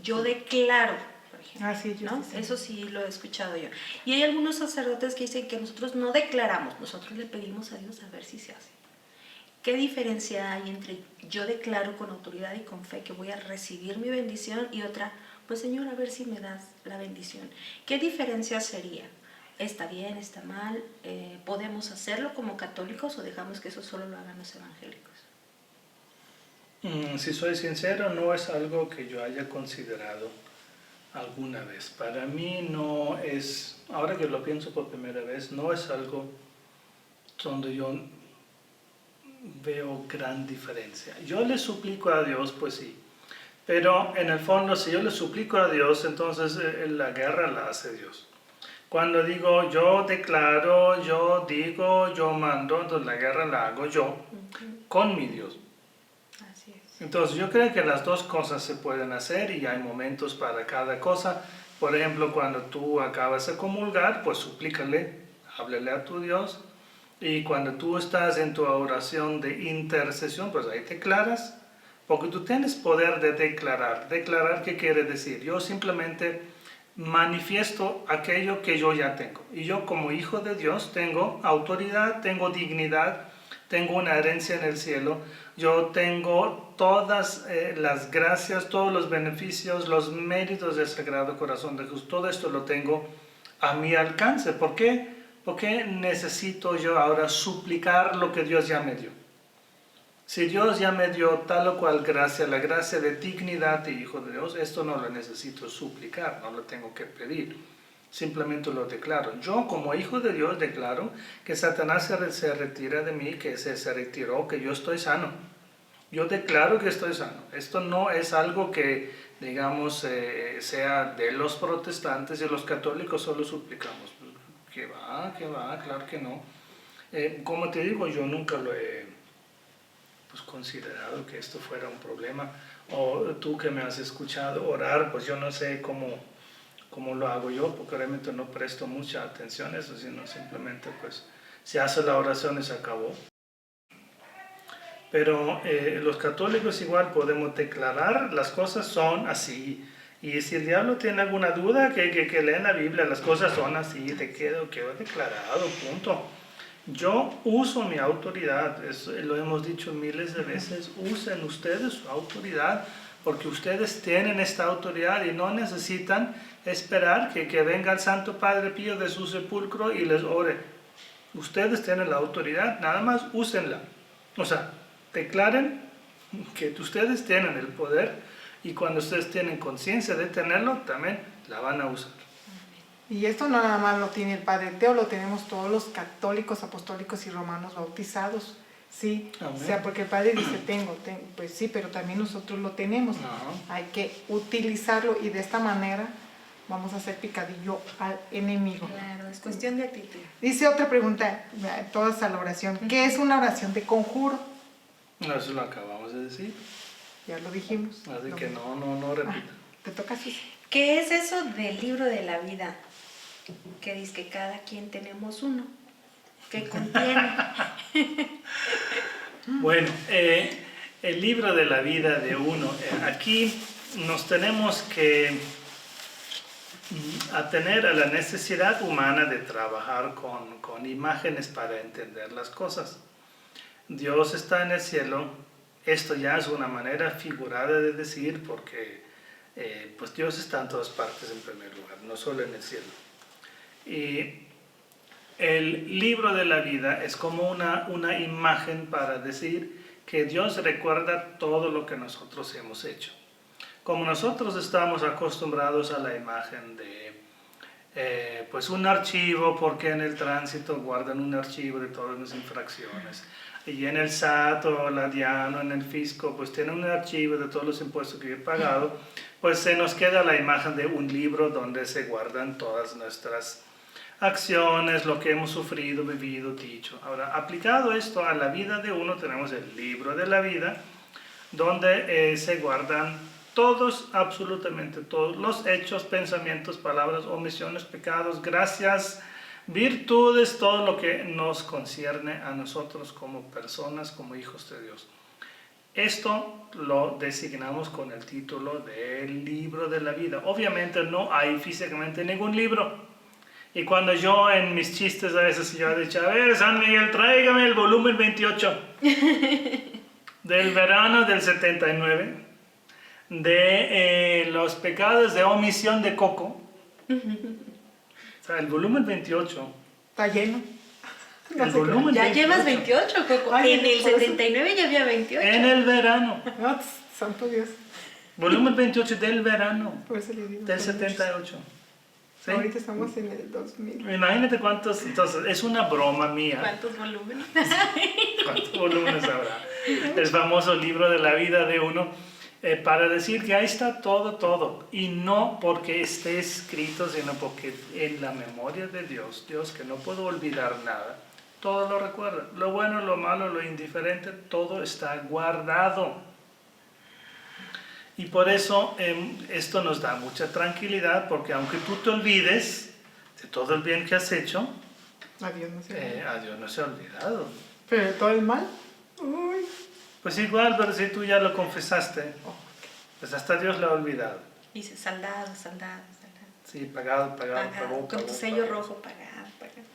yo declaro, por ejemplo, Sí, ¿no? sí. Eso sí lo he escuchado yo. Y hay algunos sacerdotes que dicen que nosotros no declaramos, nosotros le pedimos a Dios a ver si se hace. ¿Qué diferencia hay entre yo declaro con autoridad y con fe que voy a recibir mi bendición y otra, pues Señor, a ver si me das la bendición? ¿Qué diferencia sería? ¿Está bien, está mal? ¿Podemos hacerlo como católicos o dejamos que eso solo lo hagan los evangélicos? Si soy sincero, no es algo que yo haya considerado alguna vez. Para mí no es, ahora que lo pienso por primera vez, no es algo donde yo veo gran diferencia. Yo le suplico a Dios, pues sí, pero en el fondo si yo le suplico a Dios, entonces la guerra la hace Dios. Cuando digo yo declaro, yo digo, yo mando, entonces la guerra la hago yo con mi Dios. Así es. Entonces yo creo que las dos cosas se pueden hacer y hay momentos para cada cosa. Por ejemplo, cuando tú acabas de comulgar, pues suplícale, háblale a tu Dios. Y cuando tú estás en tu oración de intercesión, pues ahí declaras, porque tú tienes poder de declarar. ¿Declarar qué quiere decir? Yo simplemente manifiesto aquello que yo ya tengo. Y yo como hijo de Dios tengo autoridad, tengo dignidad, tengo una herencia en el cielo. Yo tengo todas las gracias, todos los beneficios, los méritos del Sagrado Corazón de Jesús. Todo esto lo tengo a mi alcance. ¿Por qué? ¿Por qué necesito yo ahora suplicar lo que Dios ya me dio? Si Dios ya me dio tal o cual gracia, la gracia de dignidad de hijo de Dios, esto no lo necesito suplicar, no lo tengo que pedir. Simplemente lo declaro. Yo como hijo de Dios declaro que Satanás se retira de mí, que se retiró, que yo estoy sano. Yo declaro que estoy sano. Esto no es algo que, digamos, sea de los protestantes y los católicos solo suplicamos. Que va, claro que no. Como te digo, yo nunca lo he considerado que esto fuera un problema. O tú que me has escuchado orar, pues yo no sé cómo lo hago yo, porque realmente no presto mucha atención a eso, sino simplemente pues se hace la oración y se acabó. Pero los católicos igual podemos declarar las cosas son así. Y si el diablo tiene alguna duda, que leen la Biblia, las cosas son así, te quedo declarado, punto. Yo uso mi autoridad, lo hemos dicho miles de veces, usen ustedes su autoridad, porque ustedes tienen esta autoridad y no necesitan esperar que venga el Santo Padre Pío de su sepulcro y les ore. Ustedes tienen la autoridad, nada más úsenla. O sea, declaren que ustedes tienen el poder y cuando ustedes tienen conciencia de tenerlo, también la van a usar. Y esto no nada más lo tiene el Padre Teo, lo tenemos todos los católicos, apostólicos y romanos bautizados, ¿sí? Amén. O sea, porque el Padre dice, tengo, pues sí, pero también nosotros lo tenemos. Ajá. Hay que utilizarlo y de esta manera vamos a hacer picadillo al enemigo. Claro, es cuestión de actitud. Dice otra pregunta, todas a la oración. ¿Qué es una oración de conjuro? Eso lo acabamos de decir, Ya lo dijimos. así Lo- que no repita. Te toca, Susi. ¿Qué es eso del libro de la vida? Que dice que cada quien tenemos uno. ¿Qué contiene? Bueno, el libro de la vida de uno, aquí nos tenemos que atener a la necesidad humana de trabajar con imágenes para entender las cosas. Dios está en el cielo, esto ya es una manera figurada de decir porque pues Dios está en todas partes en primer lugar, no solo en el cielo. Y el libro de la vida es como una imagen para decir que Dios recuerda todo lo que nosotros hemos hecho. Como nosotros estamos acostumbrados a la imagen de pues un archivo, porque en el tránsito guardan un archivo de todas las infracciones. Y en el SAT o la DIAN o en el fisco, pues tienen un archivo de todos los impuestos que he pagado, pues se nos queda la imagen de un libro donde se guardan todas nuestras acciones, lo que hemos sufrido, vivido, dicho. Ahora, aplicado esto a la vida de uno, tenemos el libro de la vida, donde se guardan todos, absolutamente todos, los hechos, pensamientos, palabras, omisiones, pecados, gracias, virtudes, todo lo que nos concierne a nosotros como personas, como hijos de Dios. Esto lo designamos con el título del libro de la vida. Obviamente no hay físicamente ningún libro. Y cuando yo en mis chistes a veces yo he dicho, a ver, San Miguel, tráigame el volumen 28 del verano del 79, de los pecados de omisión de Coco. O sea, el volumen 28. Está lleno. El volumen Ya 28, llevas 28, Coco. Ay, En el por eso- 79 ya había 28. en el verano. No, santo Dios. Volumen 28 del verano, Por eso le digo. del son muchos. 78. ¿Sí? Ahorita estamos en el 2000. Imagínate cuántos, entonces, es una broma mía. ¿Cuántos volúmenes? ¿Cuántos volúmenes habrá? El famoso libro de la vida de uno, para decir que ahí está todo. Y no porque esté escrito, sino porque en la memoria de Dios, Dios que no puede olvidar nada, todo lo recuerda. Lo bueno, lo malo, lo indiferente, todo está guardado. Y por eso esto nos da mucha tranquilidad, porque aunque tú te olvides de todo el bien que has hecho, Adiós, no sé. a Dios no se ha olvidado. Pero todo el mal. Uy. Pues igual, pero si tú ya lo confesaste, Oh, pues hasta Dios lo ha olvidado. Dice saldado. Sí, pagado, Pagado. Con tu sello rojo, pagado.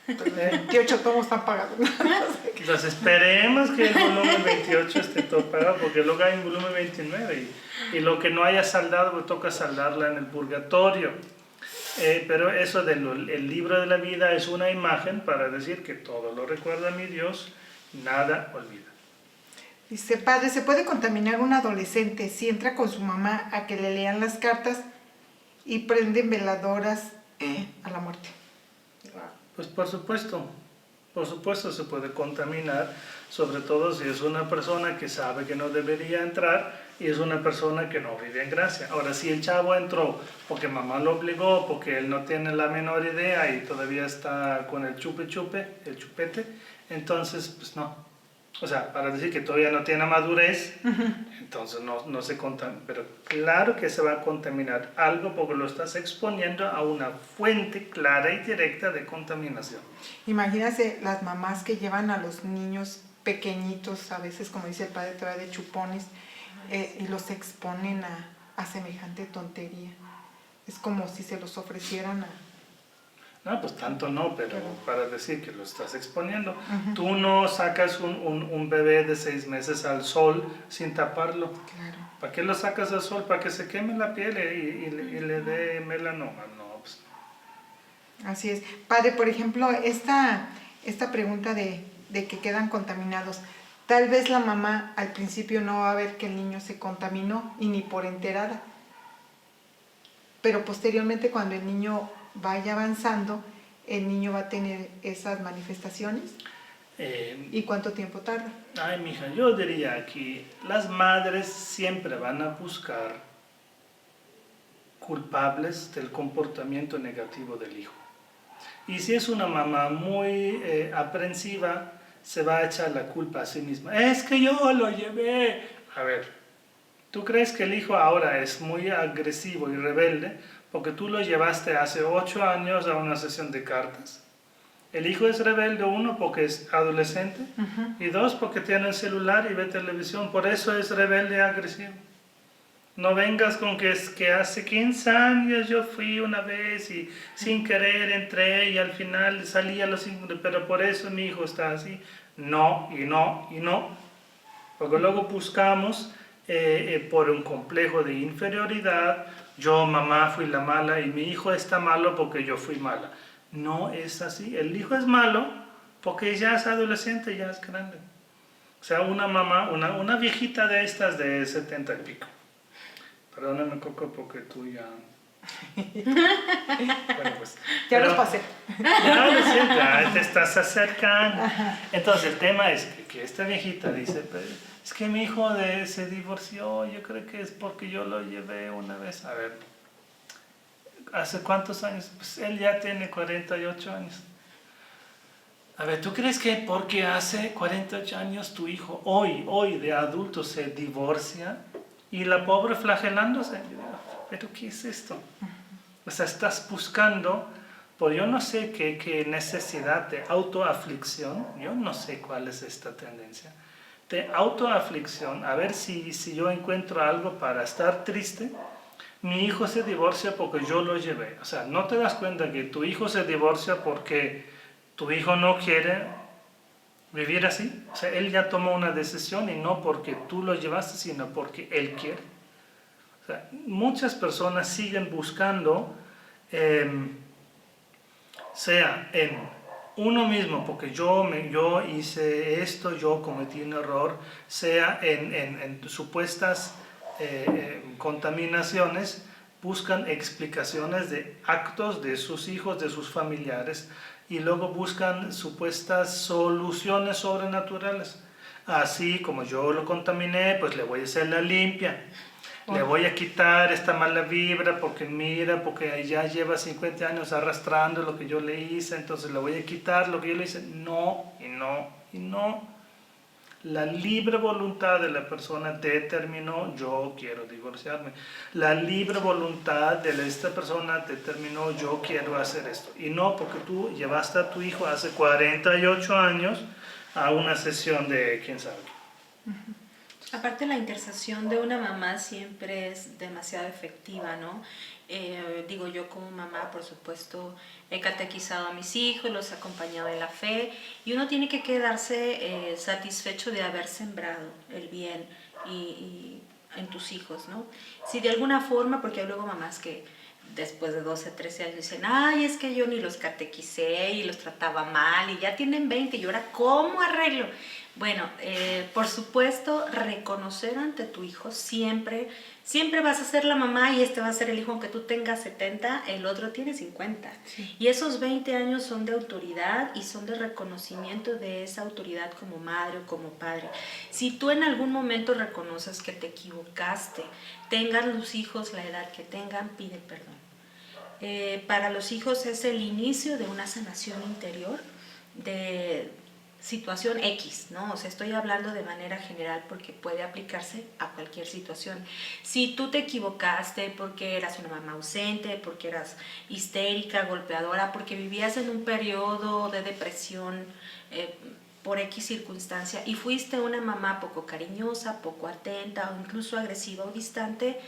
28 tomos están pagados. Entonces esperemos que el volumen 28 esté todo pagado, porque luego hay un volumen 29 y lo que no haya saldado, pues toca saldarla en el purgatorio. Pero eso del libro de la vida es una imagen para decir que todo lo recuerda mi Dios, nada olvida. Dice, padre, ¿se puede contaminar un adolescente si entra con su mamá a que le lean las cartas y prenden veladoras a la muerte? Pues por supuesto se puede contaminar, sobre todo si es una persona que sabe que no debería entrar y es una persona que no vive en gracia. Ahora, si el chavo entró porque mamá lo obligó, porque él no tiene la menor idea y todavía está con el chupete, entonces pues no. O sea, para decir que todavía no tiene madurez, entonces no se contamina. Pero claro que se va a contaminar algo porque lo estás exponiendo a una fuente clara y directa de contaminación. Imagínate las mamás que llevan a los niños pequeñitos, a veces, como dice el padre, todavía de chupones, y los exponen a semejante tontería. Es como si se los ofrecieran a... No, pues tanto no, pero para decir que lo estás exponiendo. Ujú. Tú no sacas un bebé de 6 meses al sol sin taparlo. Claro. ¿Para qué lo sacas al sol? ¿Para que se queme la piel y le dé melanoma? No, pues no. Así es. Padre, por ejemplo, esta pregunta de que quedan contaminados, tal vez la mamá al principio no va a ver que el niño se contaminó y ni por enterada, pero posteriormente cuando el niño vaya avanzando, el niño va a tener esas manifestaciones. ¿Y cuánto tiempo tarda? Ay, mija, yo diría que las madres siempre van a buscar culpables del comportamiento negativo del hijo. Y si es una mamá muy aprensiva, se va a echar la culpa a sí misma. Es que yo lo llevé. A ver, ¿tú crees que el hijo ahora es muy agresivo y rebelde porque tú lo llevaste hace 8 años a una sesión de cartas? El hijo es rebelde, 1, porque es adolescente, y 2, porque tiene el celular y ve televisión. Por eso es rebelde y agresivo. No vengas con que es que hace 15 años yo fui una vez y sin querer entré y al final salí a los 5, pero por eso mi hijo está así. No, y no, y no. Porque luego buscamos por un complejo de inferioridad, yo mamá fui la mala y mi hijo está malo porque yo fui mala. No es así. El hijo es malo porque ya es adolescente, ya es grande. O sea, una mamá, una viejita de estas de 70 y pico. Perdóname, Coco, porque tú ya... Bueno, pues, Ya los pasé. Ya lo siento, ya te estás acercando. Entonces, el tema es que esta viejita dice, es que mi hijo se divorció, yo creo que es porque yo lo llevé una vez. A ver, ¿hace cuántos años? Pues él ya tiene 48 años. A ver, ¿tú crees que porque hace 48 años tu hijo, hoy de adulto, se divorcia y la pobre flagelándose? ¿Pero qué es esto? O sea, estás buscando, por yo no sé qué necesidad de autoaflicción, yo no sé cuál es esta tendencia, de autoaflicción, a ver si yo encuentro algo para estar triste. Mi hijo se divorcia porque yo lo llevé. O sea, ¿no te das cuenta que tu hijo se divorcia porque tu hijo no quiere vivir así? O sea, él ya tomó una decisión y no porque tú lo llevaste, sino porque él quiere. O sea, muchas personas siguen buscando, sea en uno mismo, porque yo hice esto, yo cometí un error, sea en supuestas contaminaciones, buscan explicaciones de actos de sus hijos, de sus familiares, y luego buscan supuestas soluciones sobrenaturales. Así como yo lo contaminé, pues le voy a hacer la limpia. Le voy a quitar esta mala vibra porque mira, porque ya lleva 50 años arrastrando lo que yo le hice, entonces le voy a quitar lo que yo le hice. No, y no, y no. La libre voluntad de la persona determinó, yo quiero divorciarme. La libre voluntad de esta persona determinó, yo quiero hacer esto. Y no porque tú llevaste a tu hijo hace 48 años a una sesión de quién sabe qué. Aparte, la intercesión de una mamá siempre es demasiado efectiva, ¿no? Digo, yo como mamá, por supuesto, he catequizado a mis hijos, los he acompañado en la fe, y uno tiene que quedarse satisfecho de haber sembrado el bien y en tus hijos, ¿no? Si de alguna forma, porque hay luego mamás que después de 12, 13 años dicen, ay, es que yo ni los catequicé y los trataba mal y ya tienen 20 y ahora ¿cómo arreglo? Bueno, por supuesto, reconocer ante tu hijo siempre vas a ser la mamá y este va a ser el hijo, aunque tú tengas 70, el otro tiene 50. Sí. Y esos 20 años son de autoridad y son de reconocimiento de esa autoridad como madre o como padre. Si tú en algún momento reconoces que te equivocaste, tengan los hijos la edad que tengan, pide perdón. Para los hijos es el inicio de una sanación interior, de situación X, ¿no? O sea, estoy hablando de manera general porque puede aplicarse a cualquier situación. Si tú te equivocaste porque eras una mamá ausente, porque eras histérica, golpeadora, porque vivías en un periodo de depresión por X circunstancia y fuiste una mamá poco cariñosa, poco atenta o incluso agresiva o distante,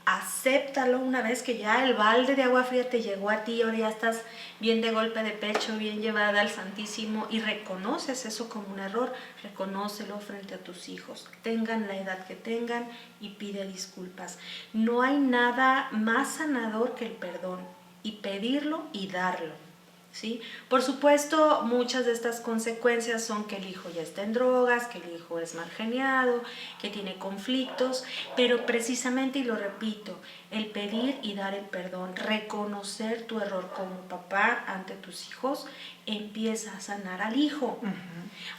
acéptalo una vez que ya el balde de agua fría te llegó a ti, ahora ya estás bien de golpe de pecho, bien llevada al Santísimo y reconoces eso como un error, reconócelo frente a tus hijos, tengan la edad que tengan y pide disculpas. No hay nada más sanador que el perdón y pedirlo y darlo. ¿Sí? Por supuesto, muchas de estas consecuencias son que el hijo ya está en drogas, que el hijo es mal geniado, que tiene conflictos, pero precisamente, y lo repito, el pedir y dar el perdón, reconocer tu error como papá ante tus hijos, empieza a sanar al hijo.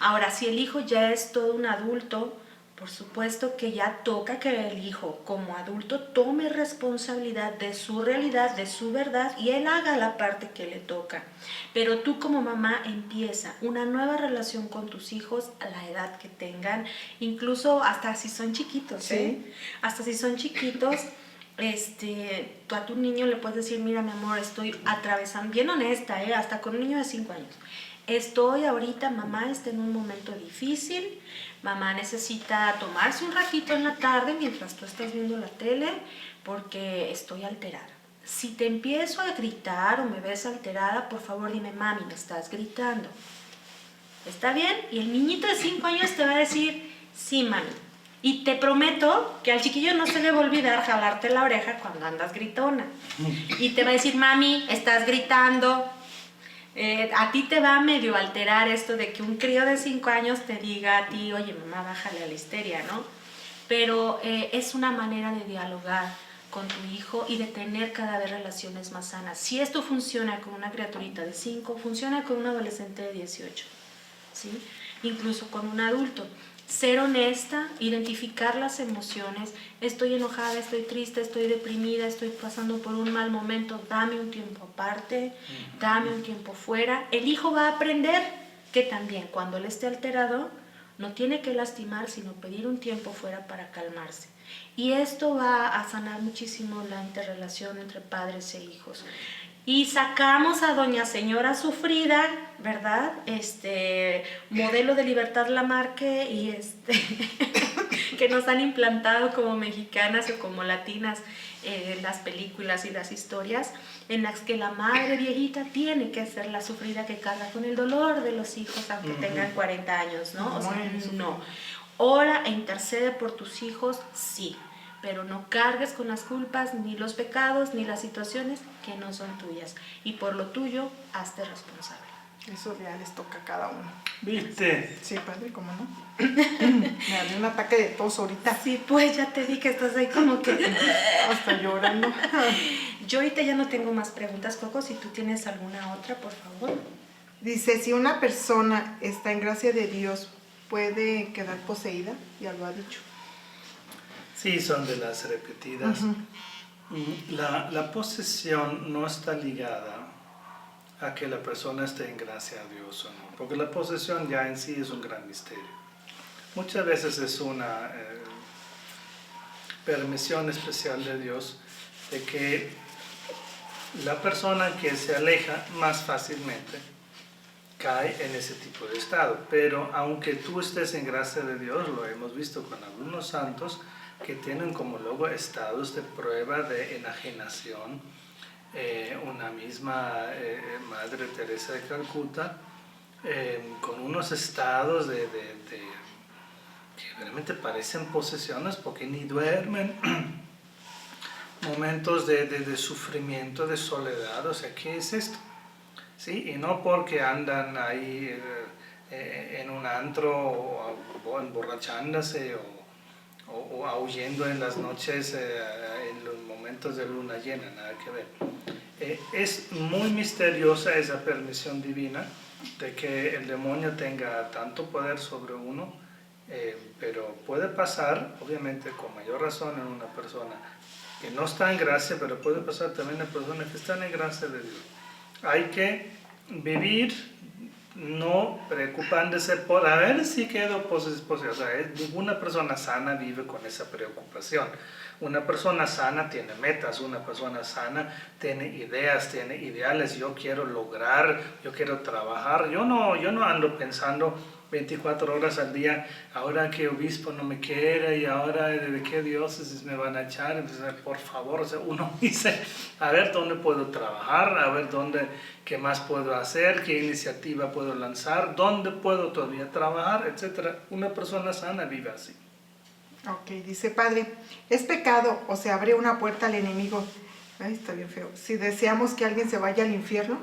Ahora, si el hijo ya es todo un adulto, por supuesto que ya toca que el hijo como adulto tome responsabilidad de su realidad, de su verdad y él haga la parte que le toca. Pero tú como mamá empieza una nueva relación con tus hijos a la edad que tengan, incluso hasta si son chiquitos, Sí. Hasta si son chiquitos, tú a tu niño le puedes decir, mira mi amor, estoy atravesando, bien honesta, hasta con un niño de 5 años. Estoy ahorita, mamá está en un momento difícil, mamá necesita tomarse un ratito en la tarde mientras tú estás viendo la tele porque estoy alterada. Si te empiezo a gritar o me ves alterada, por favor dime, mami, me estás gritando. ¿Está bien? Y el niñito de 5 años te va a decir, sí, mami. Y te prometo que al chiquillo no se le va a olvidar jalarte la oreja cuando andas gritona. Y te va a decir, mami, estás gritando. A ti te va a medio alterar esto de que un crío de 5 años te diga a ti, oye mamá, bájale a la histeria, ¿no? Pero es una manera de dialogar con tu hijo y de tener cada vez relaciones más sanas. Si esto funciona con una criaturita de 5, funciona con un adolescente de 18, ¿sí? Incluso con un adulto. Ser honesta, identificar las emociones, estoy enojada, estoy triste, estoy deprimida, estoy pasando por un mal momento, dame un tiempo aparte, dame un tiempo fuera. El hijo va a aprender que también cuando él esté alterado no tiene que lastimar, sino pedir un tiempo fuera para calmarse. Y esto va a sanar muchísimo la interrelación entre padres e hijos. Y sacamos a doña señora sufrida, ¿verdad? Modelo de Libertad Lamarque y que nos han implantado como mexicanas o como latinas las películas y las historias en las que la madre viejita tiene que ser la sufrida que carga con el dolor de los hijos aunque tengan 40 años, ¿no? O sea, no. Ora e intercede por tus hijos, sí, pero no cargues con las culpas, ni los pecados, ni las situaciones que no son tuyas. Y por lo tuyo, hazte responsable. Eso ya les toca a cada uno. ¿Viste? Sí, padre, ¿cómo no? Me dio un ataque de tos ahorita. Sí, pues ya te vi que estás ahí como que... Hasta llorando. Yo ahorita ya no tengo más preguntas, Coco. Si tú tienes alguna otra, por favor. Dice, si una persona está en gracia de Dios, ¿puede quedar poseída? Ya lo ha dicho. Sí, son de las repetidas. La posesión no está ligada a que la persona esté en gracia a Dios o no, porque la posesión ya en sí es un gran misterio. Muchas veces es una permisión especial de Dios de que la persona que se aleja más fácilmente cae en ese tipo de estado. Pero aunque tú estés en gracia de Dios, lo hemos visto con algunos santos que tienen como luego estados de prueba de enajenación. Una misma Madre Teresa de Calcuta, con unos estados que realmente parecen posesiones porque ni duermen, momentos de sufrimiento, de soledad. O sea, ¿qué es esto? ¿Sí? Y no porque andan ahí en un antro o emborrachándose o ahuyendo en las noches en los momentos de luna llena, nada que ver. Es muy misteriosa esa permisión divina de que el demonio tenga tanto poder sobre uno, pero puede pasar, obviamente con mayor razón en una persona que no está en gracia, pero puede pasar también en personas que están en gracia de Dios. Hay que vivir no preocupándose por a ver si quedo posesivo. O sea, ninguna persona sana vive con esa preocupación. Una persona sana tiene metas, una persona sana tiene ideas, tiene ideales. Yo quiero lograr, yo quiero trabajar. Yo no ando pensando 24 horas al día, ahora que obispo no me quiere y ahora de qué diócesis me van a echar, entonces, por favor, o sea, uno dice, a ver dónde puedo trabajar, a ver qué más puedo hacer, qué iniciativa puedo lanzar, dónde puedo todavía trabajar, etc. Una persona sana vive así. Ok, dice padre, ¿es pecado o se abre una puerta al enemigo? Ay, está bien feo. Si deseamos que alguien se vaya al infierno,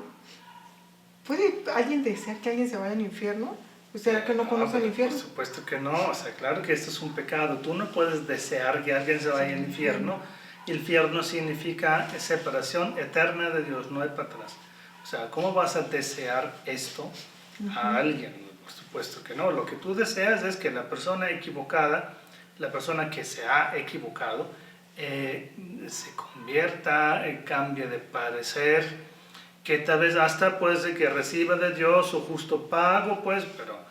¿puede alguien desear que alguien se vaya al infierno? ¿O será que no conoce el infierno? Por supuesto que no, o sea, claro que esto es un pecado. Tú no puedes desear que alguien se vaya al infierno. Infierno significa separación eterna de Dios, no hay para atrás. O sea, ¿cómo vas a desear esto a alguien? Por supuesto que no. Lo que tú deseas es que la persona equivocada, la persona que se ha equivocado, se convierta, cambie de parecer, que tal vez hasta puede que reciba de Dios su justo pago, pues, pero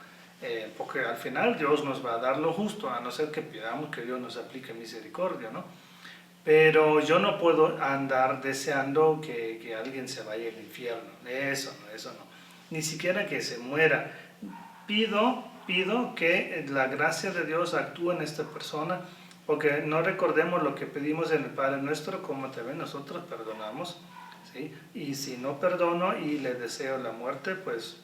porque al final Dios nos va a dar lo justo, a no ser que pidamos que Dios nos aplique misericordia, ¿no? Pero yo no puedo andar deseando que alguien se vaya al infierno, eso no, ni siquiera que se muera. Pido que la gracia de Dios actúe en esta persona, porque no recordemos lo que pedimos en el Padre Nuestro, como también nosotros perdonamos, ¿sí? Y si no perdono y le deseo la muerte, pues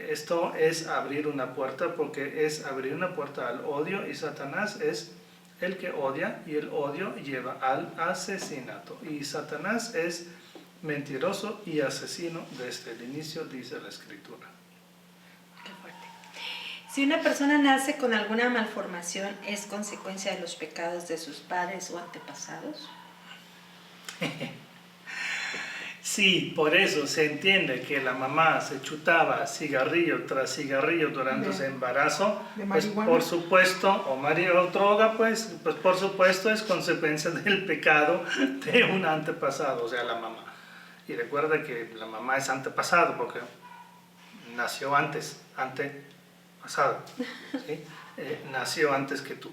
esto es abrir una puerta, porque es abrir una puerta al odio, y Satanás es el que odia, y el odio lleva al asesinato, y Satanás es mentiroso y asesino desde el inicio, dice la Escritura. Qué fuerte. Si una persona nace con alguna malformación, ¿es consecuencia de los pecados de sus padres o antepasados? Sí, por eso se entiende que la mamá se chutaba cigarrillo tras cigarrillo durante su embarazo, pues por supuesto, o droga, pues por supuesto es consecuencia del pecado de un antepasado, o sea, la mamá. Y recuerda que la mamá es antepasado porque nació antepasado, ¿sí? Nació antes que tú.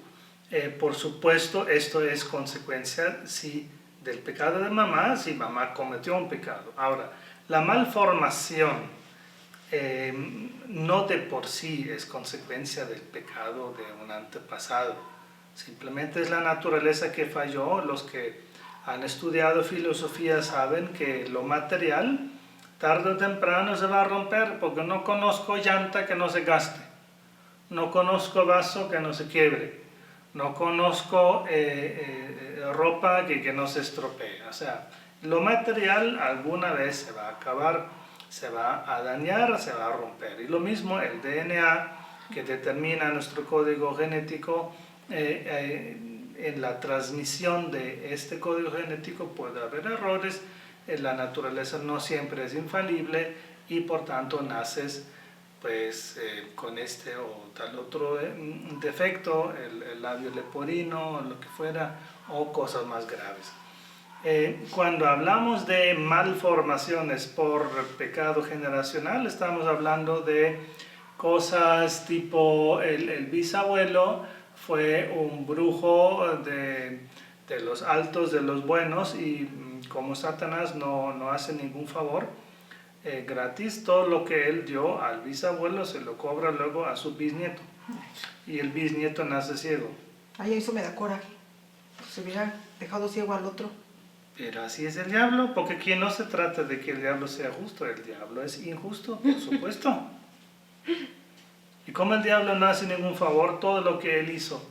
Por supuesto, esto es consecuencia, sí, del pecado de mamá, si mamá cometió un pecado. Ahora, la malformación no de por sí es consecuencia del pecado de un antepasado. Simplemente es la naturaleza que falló. Los que han estudiado filosofía saben que lo material tarde o temprano se va a romper, porque no conozco llanta que no se gaste, no conozco vaso que no se quiebre, no conozco ropa que no se estropee. O sea, lo material alguna vez se va a acabar, se va a dañar, se va a romper. Y lo mismo el DNA, que determina nuestro código genético, en la transmisión de este código genético puede haber errores. La naturaleza no siempre es infalible y por tanto naces pues con este o tal otro defecto, el labio leporino o lo que fuera, o cosas más graves. Cuando hablamos de malformaciones por pecado generacional, estamos hablando de cosas tipo el bisabuelo fue un brujo de los altos, de los buenos, y como Satanás no hace ningún favor gratis, todo lo que él dio al bisabuelo se lo cobra luego a su bisnieto, y el bisnieto nace ciego. Ay, eso me da coraje. Se hubiera dejado ciego al otro. Pero así es el diablo, porque aquí no se trata de que el diablo sea justo, el diablo es injusto, por supuesto. Y como el diablo no hace ningún favor, todo lo que él hizo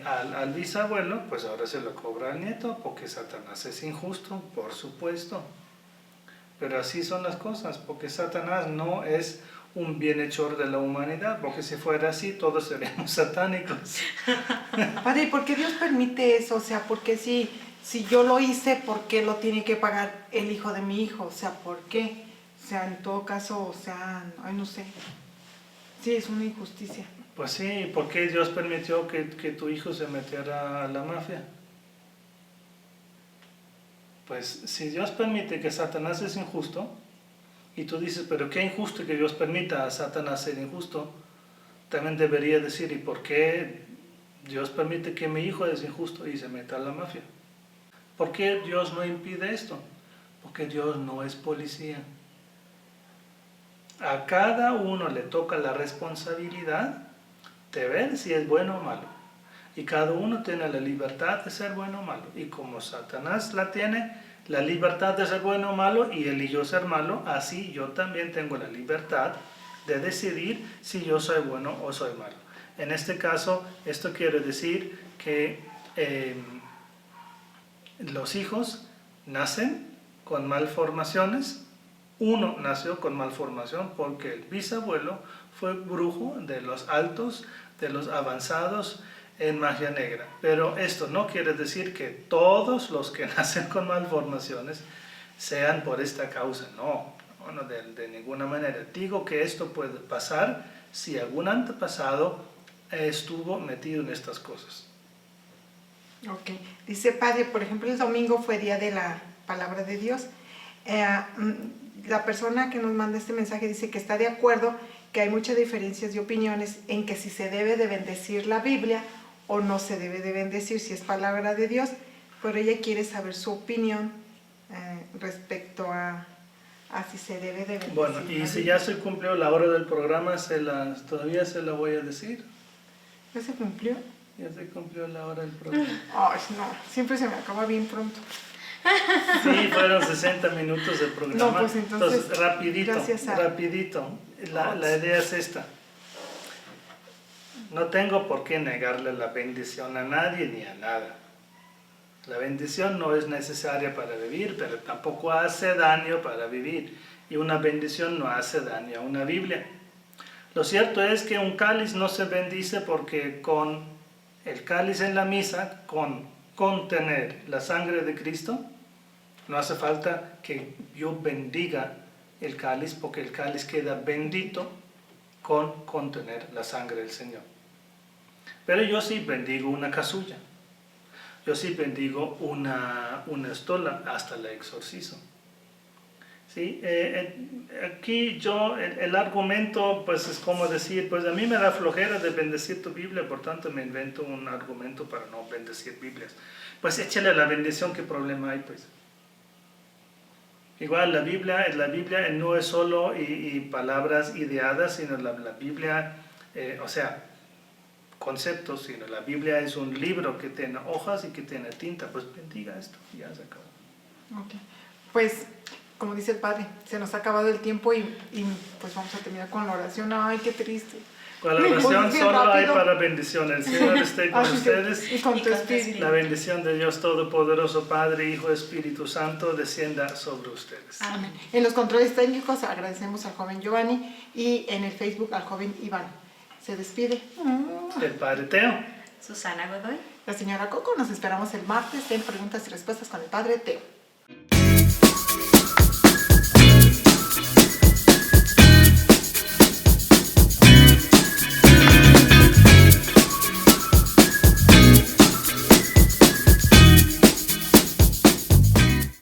al bisabuelo, pues ahora se lo cobra al nieto, porque Satanás es injusto, por supuesto. Pero así son las cosas, porque Satanás no es un bienhechor de la humanidad, porque si fuera así todos seríamos satánicos. Padre, ¿por qué Dios permite eso? O sea, porque si yo lo hice, ¿por qué lo tiene que pagar el hijo de mi hijo? O sea, ¿por qué? O sea, en todo caso, o sea, ay, no sé. Sí, es una injusticia. Pues sí, ¿por qué Dios permitió que tu hijo se metiera a la mafia? Pues si Dios permite que Satanás es injusto, y tú dices, pero qué injusto que Dios permita a Satanás ser injusto, también debería decir, ¿y por qué Dios permite que mi hijo es injusto y se meta a la mafia? ¿Por qué Dios no impide esto? Porque Dios no es policía. a cada uno le toca la responsabilidad de ver si es bueno o malo. Y cada uno tiene la libertad de ser bueno o malo. Y como Satanás la tiene, la libertad de ser bueno o malo, y él y yo ser malo, así yo también tengo la libertad de decidir si yo soy bueno o soy malo. En este caso, esto quiere decir que los hijos nacen con malformaciones. Uno nació con malformación porque el bisabuelo fue brujo de los altos, de los avanzados en magia negra. Pero esto no quiere decir que todos los que nacen con malformaciones sean por esta causa. No, de ninguna manera. Digo que esto puede pasar si algún antepasado estuvo metido en estas cosas. Ok. Dice, padre, por ejemplo, el domingo fue día de la palabra de Dios. La persona que nos manda este mensaje dice que está de acuerdo que hay muchas diferencias de opiniones en que si se debe de bendecir la Biblia o no se debe de bendecir si es palabra de Dios, pero ella quiere saber su opinión respecto a si se debe de bendecir. Bueno, y si ya se cumplió la hora del programa, todavía se la voy a decir. ¿Ya se cumplió? Ya se cumplió la hora del programa. Ay, no, siempre se me acaba bien pronto. Sí, fueron 60 minutos de programa. No, pues entonces rapidito. La idea es esta. No tengo por qué negarle la bendición a nadie ni a nada. La bendición no es necesaria para vivir, pero tampoco hace daño para vivir. Y una bendición no hace daño a una Biblia. Lo cierto es que un cáliz no se bendice porque con el cáliz en la misa, con contener la sangre de Cristo, no hace falta que yo bendiga el cáliz, porque el cáliz queda bendito con contener la sangre del Señor. Pero yo sí bendigo una casulla, yo sí bendigo una estola, hasta la exorcizo. ¿Sí? Aquí el argumento pues es como decir, pues a mí me da flojera de bendecir tu Biblia, por tanto me invento un argumento para no bendecir Biblias. Pues échale la bendición, ¿qué problema hay pues? Igual la Biblia no es solo y palabras ideadas, sino la Biblia, conceptos, sino la Biblia es un libro que tiene hojas y que tiene tinta. Pues bendiga esto, ya se acabó. Okay. Pues, como dice el padre, se nos ha acabado el tiempo y pues vamos a terminar con la oración. Ay, qué triste. Con la oración Pues, solo hay rápido. para bendición. El Señor esté con ustedes. Y con tu espíritu. La bendición de Dios Todopoderoso, Padre, Hijo, Espíritu Santo, descienda sobre ustedes. Amén. En los controles técnicos agradecemos al joven Giovanni y en el Facebook al joven Iván. Se despide El Padre Teo. Susana Godoy. la señora Coco. Nos esperamos el martes en Preguntas y Respuestas con el padre Teo.